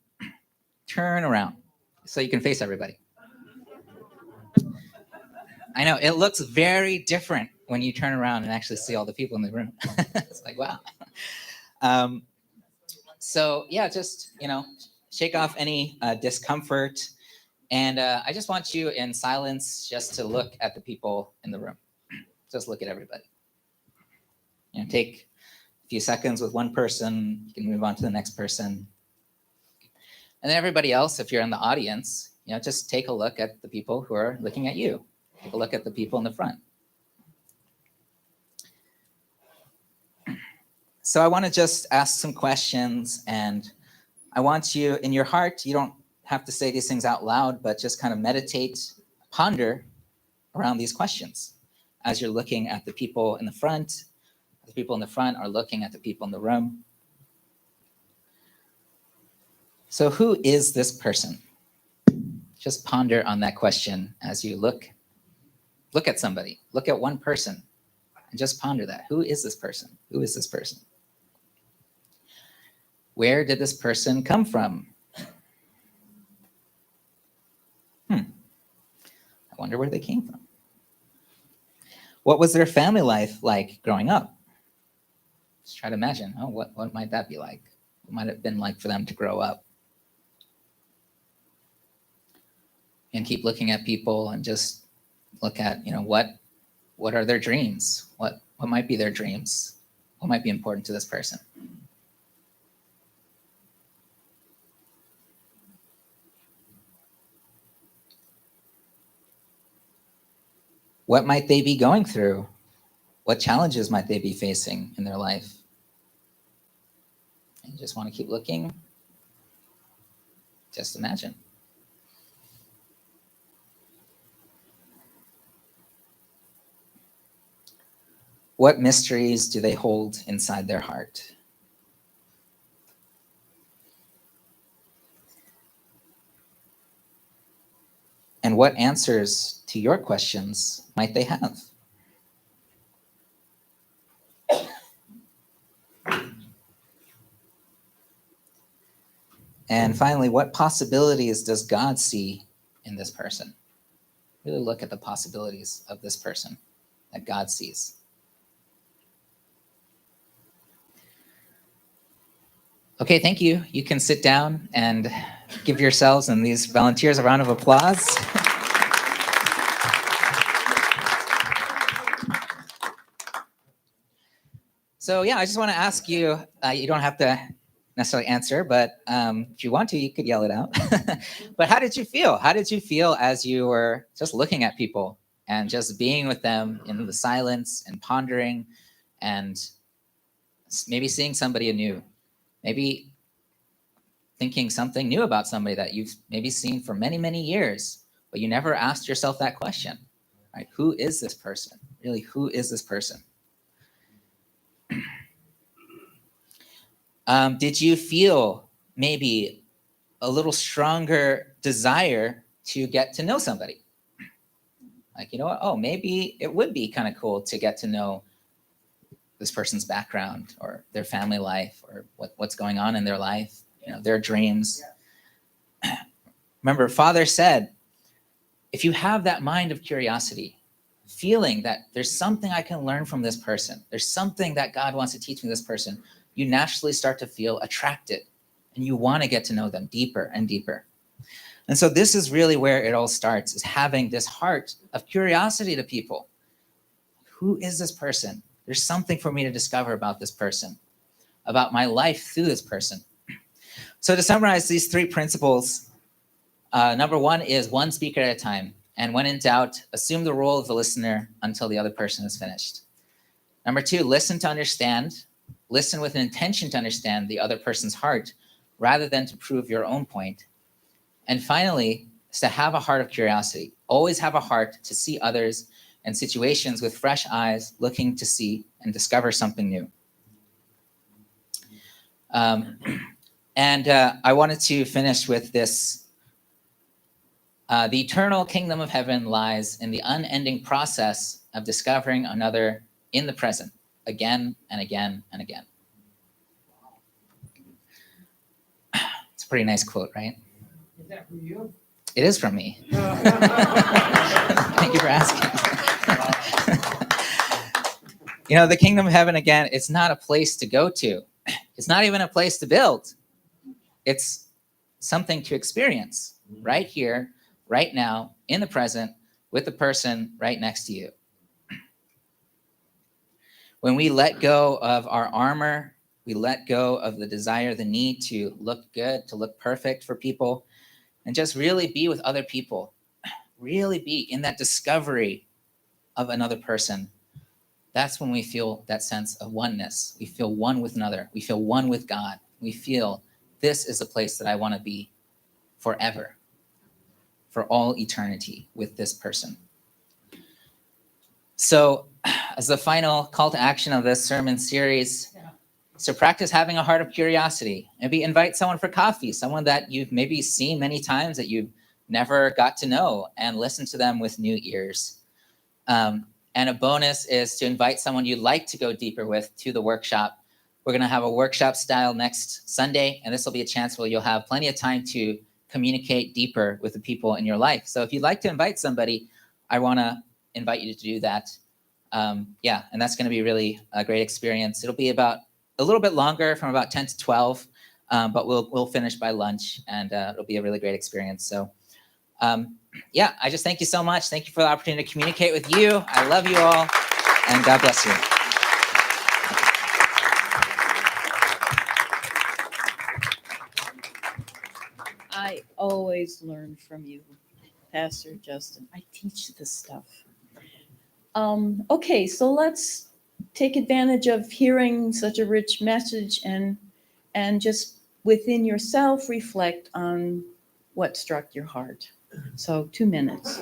Turn around so you can face everybody. I know it looks very different when you turn around and actually see all the people in the room. It's like, wow. So yeah, just, shake off any discomfort. And I just want you in silence just to look at the people in the room. Just look at everybody. Take a few seconds with one person. You can move on to the next person. And then everybody else, if you're in the audience, just take a look at the people who are looking at you. Take a look at the people in the front. So I want to just ask some questions, and I want you, in your heart, you don't have to say these things out loud, but just kind of meditate, ponder around these questions as you're looking at the people in the front. The people in the front are looking at the people in the room. So who is this person? Just ponder on that question as you look at somebody. Look at one person and just ponder that. Who is this person? Who is this person? Where did this person come from? I wonder where they came from. What was their family life like growing up? Just try to imagine, what might that be like? What might it have been like for them to grow up? And keep looking at people and just look at, what are their dreams? What might be their dreams? What might be important to this person? What might they be going through? What challenges might they be facing in their life? And you just want to keep looking. Just imagine. What mysteries do they hold inside their heart? And what answers to your questions might they have? And finally, what possibilities does God see in this person? Really look at the possibilities of this person that God sees. Okay, thank you. You can sit down and give yourselves and these volunteers a round of applause. So yeah, I just want to ask you, you don't have to necessarily answer, but if you want to, you could yell it out. But how did you feel? How did you feel as you were just looking at people and just being with them in the silence and pondering and maybe seeing somebody anew? Maybe thinking something new about somebody that you've maybe seen for many, many years, but you never asked yourself that question, right? Who is this person? Really, who is this person? Did you feel maybe a little stronger desire to get to know somebody? Like, maybe it would be kind of cool to get to know this person's background or their family life or what's going on in their life, their dreams. Remember, Father said, if you have that mind of curiosity, feeling that there's something I can learn from this person, there's something that God wants to teach me this person, you naturally start to feel attracted and you want to get to know them deeper and deeper. And so this is really where it all starts, is having this heart of curiosity to people. Who is this person? There's something for me to discover about this person, about my life through this person. So to summarize these 3 principles, number 1 is one speaker at a time. And when in doubt, assume the role of the listener until the other person is finished. Number 2, listen to understand. Listen with an intention to understand the other person's heart rather than to prove your own point. And finally, is to have a heart of curiosity. Always have a heart to see others and situations with fresh eyes, looking to see and discover something new. And I wanted to finish with this. The eternal kingdom of heaven lies in the unending process of discovering another in the present, again and again and again. It's a pretty nice quote, right? Is that for you? It is from me. Thank you for asking. You know, the kingdom of heaven, again, it's not a place to go to. It's not even a place to build. It's something to experience right here, right now, in the present, with the person right next to you. When we let go of our armor, we let go of the desire, the need to look good, to look perfect for people, and just really be with other people, really be in that discovery of another person. That's when we feel that sense of oneness. We feel one with another. We feel one with God. We feel this is a place that I want to be forever, for all eternity with this person. So, as the final call to action of this sermon series, so practice having a heart of curiosity. Maybe invite someone for coffee, someone that you've maybe seen many times that you've never got to know, and listen to them with new ears. And a bonus is to invite someone you'd like to go deeper with to the workshop. We're going to have a workshop style next Sunday, and this will be a chance where you'll have plenty of time to communicate deeper with the people in your life. So if you'd like to invite somebody, I want to invite you to do that. And that's going to be really a great experience. It'll be about a little bit longer, from about 10 to 12, but we'll finish by lunch, and it'll be a really great experience. So I just thank you so much. Thank you for the opportunity to communicate with you. I love you all, and God bless you. I always learn from you, Pastor Justin. I teach this stuff. Okay, so let's take advantage of hearing such a rich message and just within yourself reflect on what struck your heart. So 2 minutes.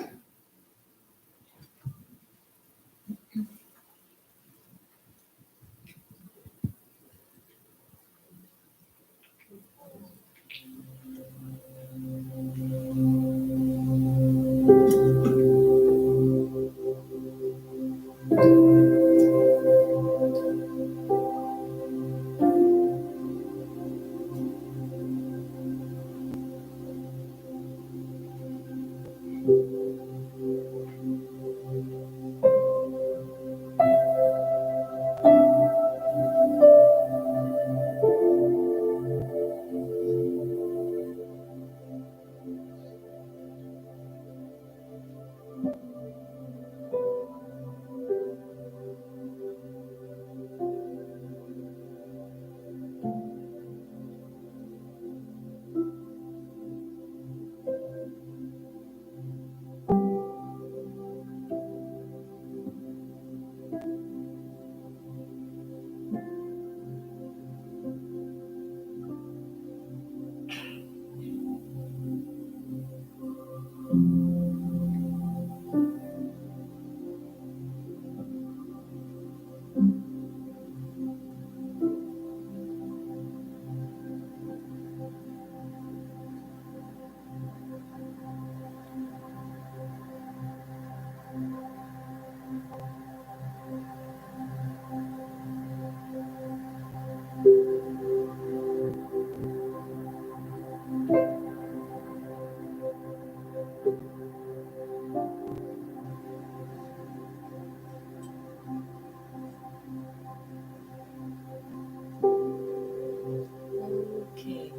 Okay.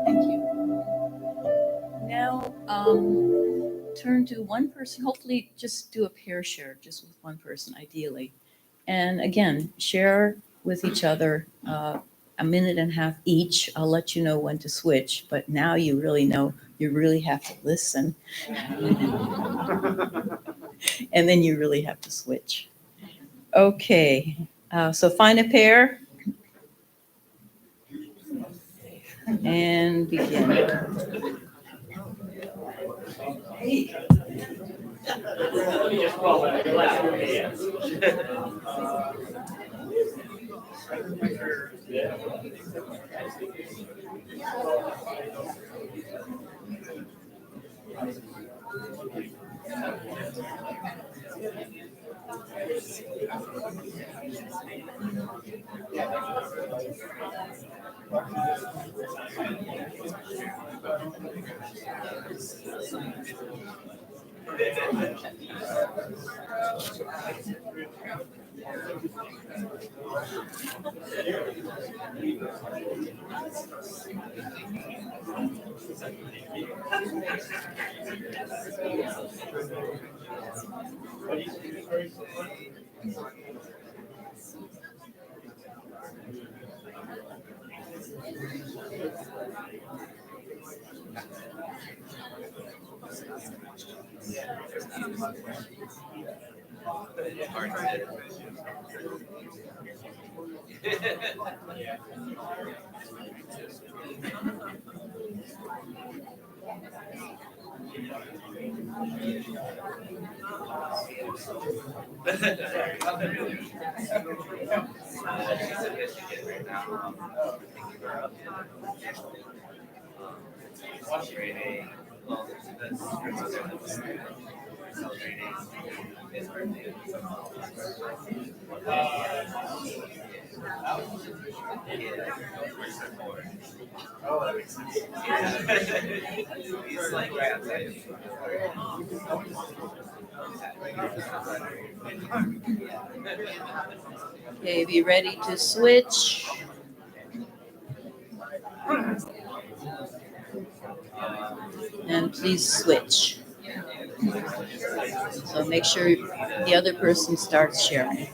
Thank you. Now, turn to one person. Hopefully, just do a pair share, just with one person, ideally. And again, share with each other a minute and a half each. I'll let you know when to switch, but now you really know you really have to listen. And then you really have to switch. Okay, so find a pair and begin. Okay, be ready to switch. And please switch. So make sure the other person starts sharing.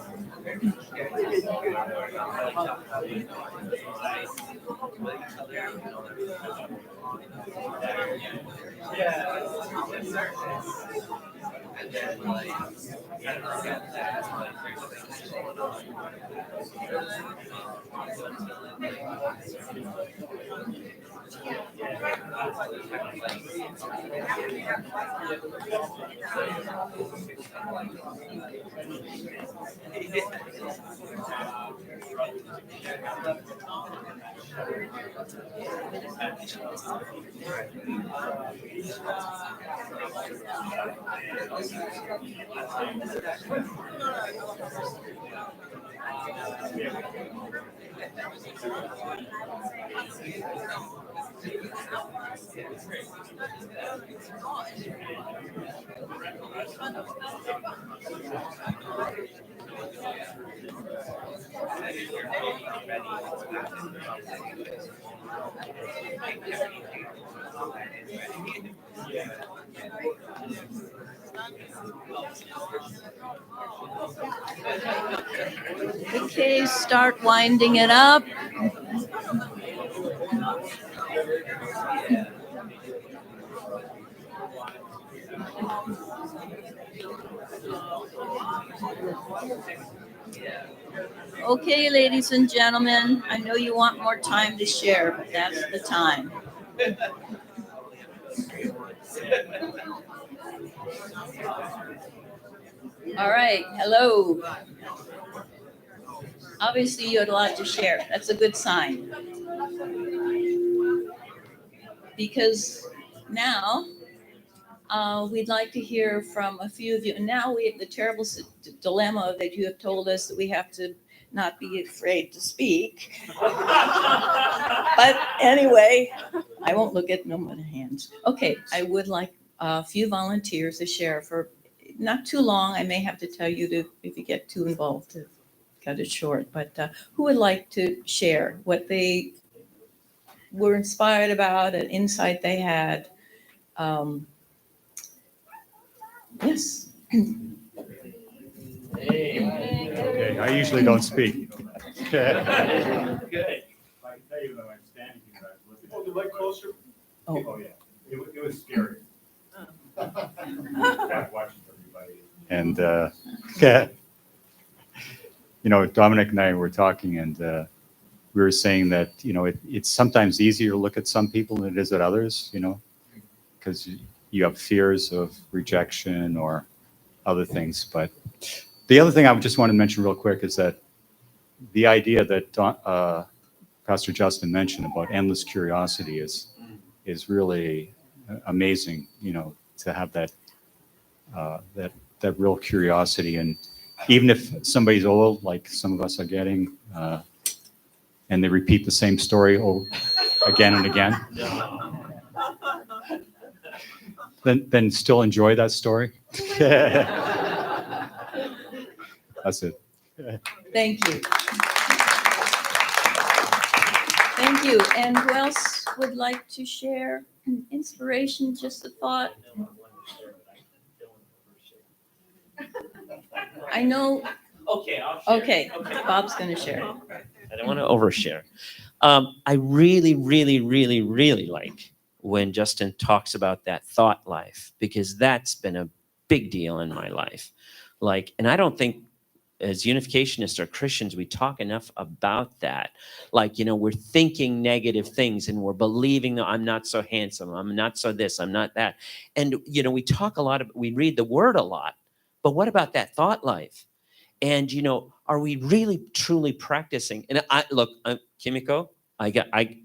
Okay, start winding it up. Okay, ladies and gentlemen, I know you want more time to share, but that's the time. All right, hello. Obviously, you had a lot to share. That's a good sign. Because now we'd like to hear from a few of you. And now we have the terrible dilemma that you have told us that we have to not be afraid to speak. But anyway, I won't look at no more hands. Okay, I would like a few volunteers to share for not too long. I may have to tell you to, if you get too involved, to cut it short. But who would like to share what they were inspired about, an insight they had? Yes. Okay, I usually don't speak. Good. I can tell you that I'm standing here, I was looking. Hold the mic closer. Oh, yeah, it was scary. Back watching everybody. And, Dominic and I were talking, and we were saying that, it's sometimes easier to look at some people than it is at others, because you have fears of rejection or other things. But the other thing I just want to mention real quick is that the idea that Pastor Justin mentioned about endless curiosity is really amazing, to have that real curiosity. And even if somebody's old, like some of us are getting, and they repeat the same story again and again, then still enjoy that story. That's it. Thank you. Thank you. And who else would like to share an inspiration, just a thought? I know, Okay, I'll share. okay, Bob's going to share. I don't want to overshare. I really, really, really, really like when Justin talks about that thought life, because that's been a big deal in my life. Like, and I don't think as unificationists or Christians, we talk enough about that. Like, you know, we're thinking negative things and we're believing that I'm not so handsome, I'm not so this, I'm not that. And, you know, we talk a lot, we read the word a lot, but what about that thought life? And, you know, are we really truly practicing? And look, Kimiko,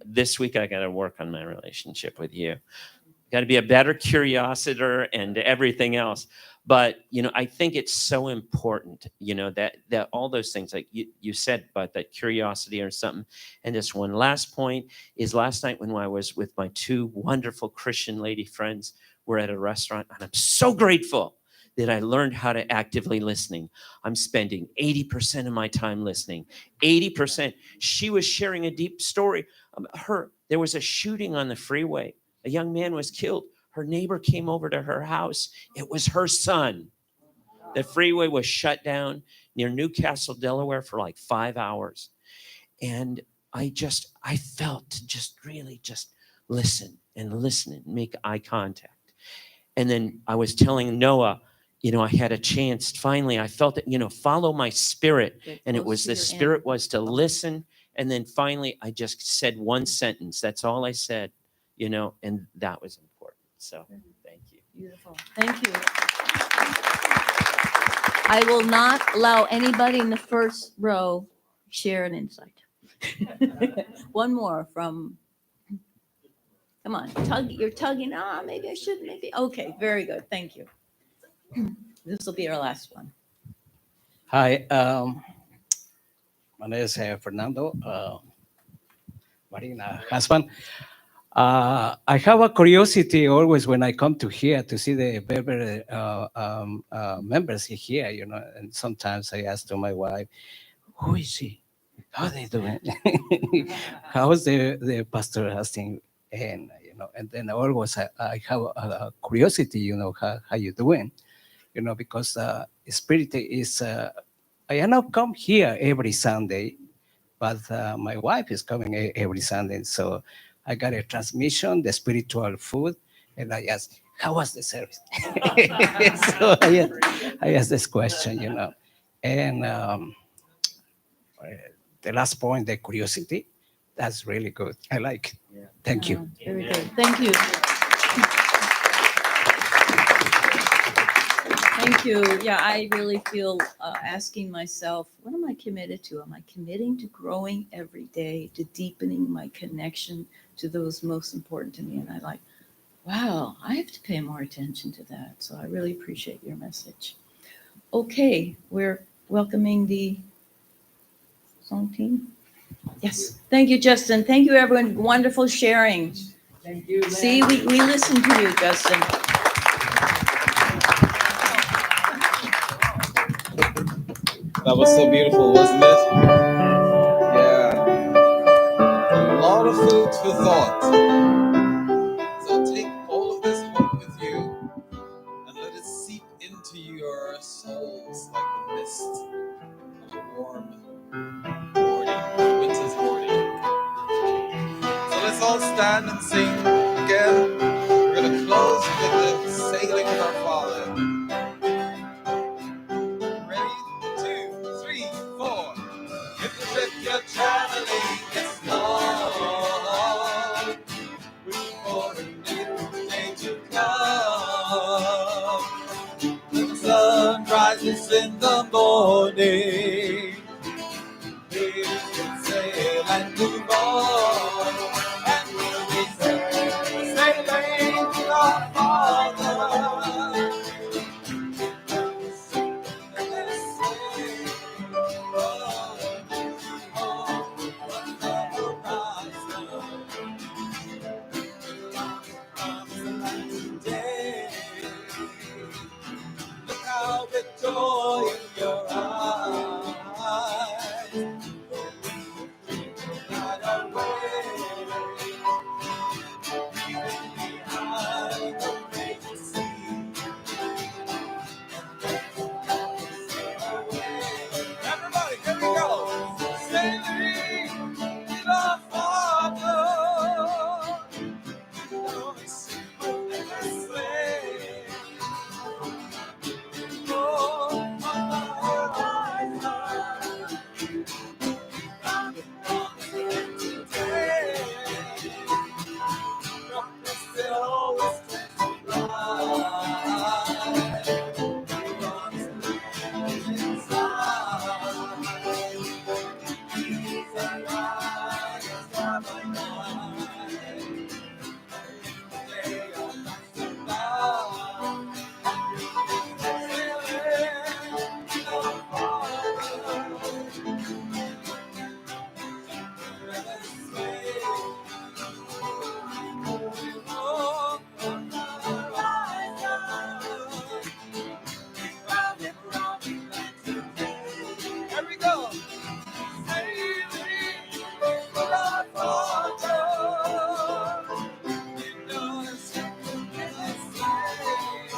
this week I got to work on my relationship with you. Got to be a better curiositer and everything else. But, you know, I think it's so important, you know, that all those things like you said about that curiosity or something. And just one last point is last night when I was with my two wonderful Christian lady friends, we're at a restaurant, and I'm so grateful that I learned how to actively listening. I'm spending 80% of my time listening. 80%. She was sharing a deep story. There was a shooting on the freeway. A young man was killed. Her neighbor came over to her house. It was her son. The freeway was shut down near Newcastle, Delaware for like 5 hours. And I felt to just really just listen and make eye contact. And then I was telling Noah, you know, I had a chance. Finally, I felt it, you know, follow my spirit. And it was the spirit was to listen. And then finally, I just said one sentence. That's all I said, you know, and that was important. So thank you. Beautiful. Thank you. I will not allow anybody in the first row share an insight. One more from, come on, you're tugging. Maybe I should, maybe. Okay, very good. Thank you. This will be our last one. Hi, my name is Fernando, Marina husband. I have a curiosity always when I come to here to see the Belvedere members here, you know, and sometimes I ask to my wife, who is he? How are they doing? How is the pastor asking? And, you know, and then always I have a curiosity, you know, how you doing? You know, because spirit is, I cannot come here every Sunday, but my wife is coming every Sunday. So I got a transmission, the spiritual food, and I asked, how was the service? So I asked this question, you know. And the last point, the curiosity, that's really good. I like it. Yeah. Thank you. Very good. Thank you. Thank you. Yeah, I really feel asking myself, what am I committed to? Am I committing to growing every day, to deepening my connection to those most important to me? And I like, wow, I have to pay more attention to that. So I really appreciate your message. Okay, we're welcoming the song team. Yes. Thank you, Justin. Thank you, everyone. Wonderful sharing. Thank you. See, we listened to you, Justin. That was so beautiful, wasn't it? Yeah. A lot of food for thought. So take all of this home with you and let it seep into your souls like the mist of a warm morning, winter's morning. So let's all stand and sing again. We're going to close with the sailing with our Father. Ready? 2, 3, 4. If the trip you're traveling is long, wishing for a new day to come. When the sun rises in the morning, we can sail and move on, and we'll be sailing with our Father. Here we go. Sailing across water. You know it's something in this life.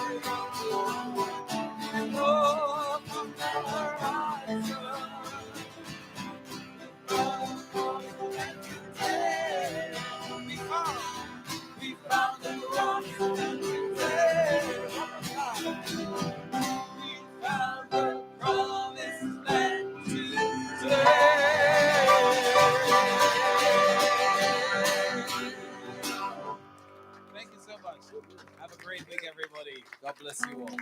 And oh, from the horizon. We found the rock and today. We found the promised land today. Thank you so much. Have a great week, everybody. God bless you all.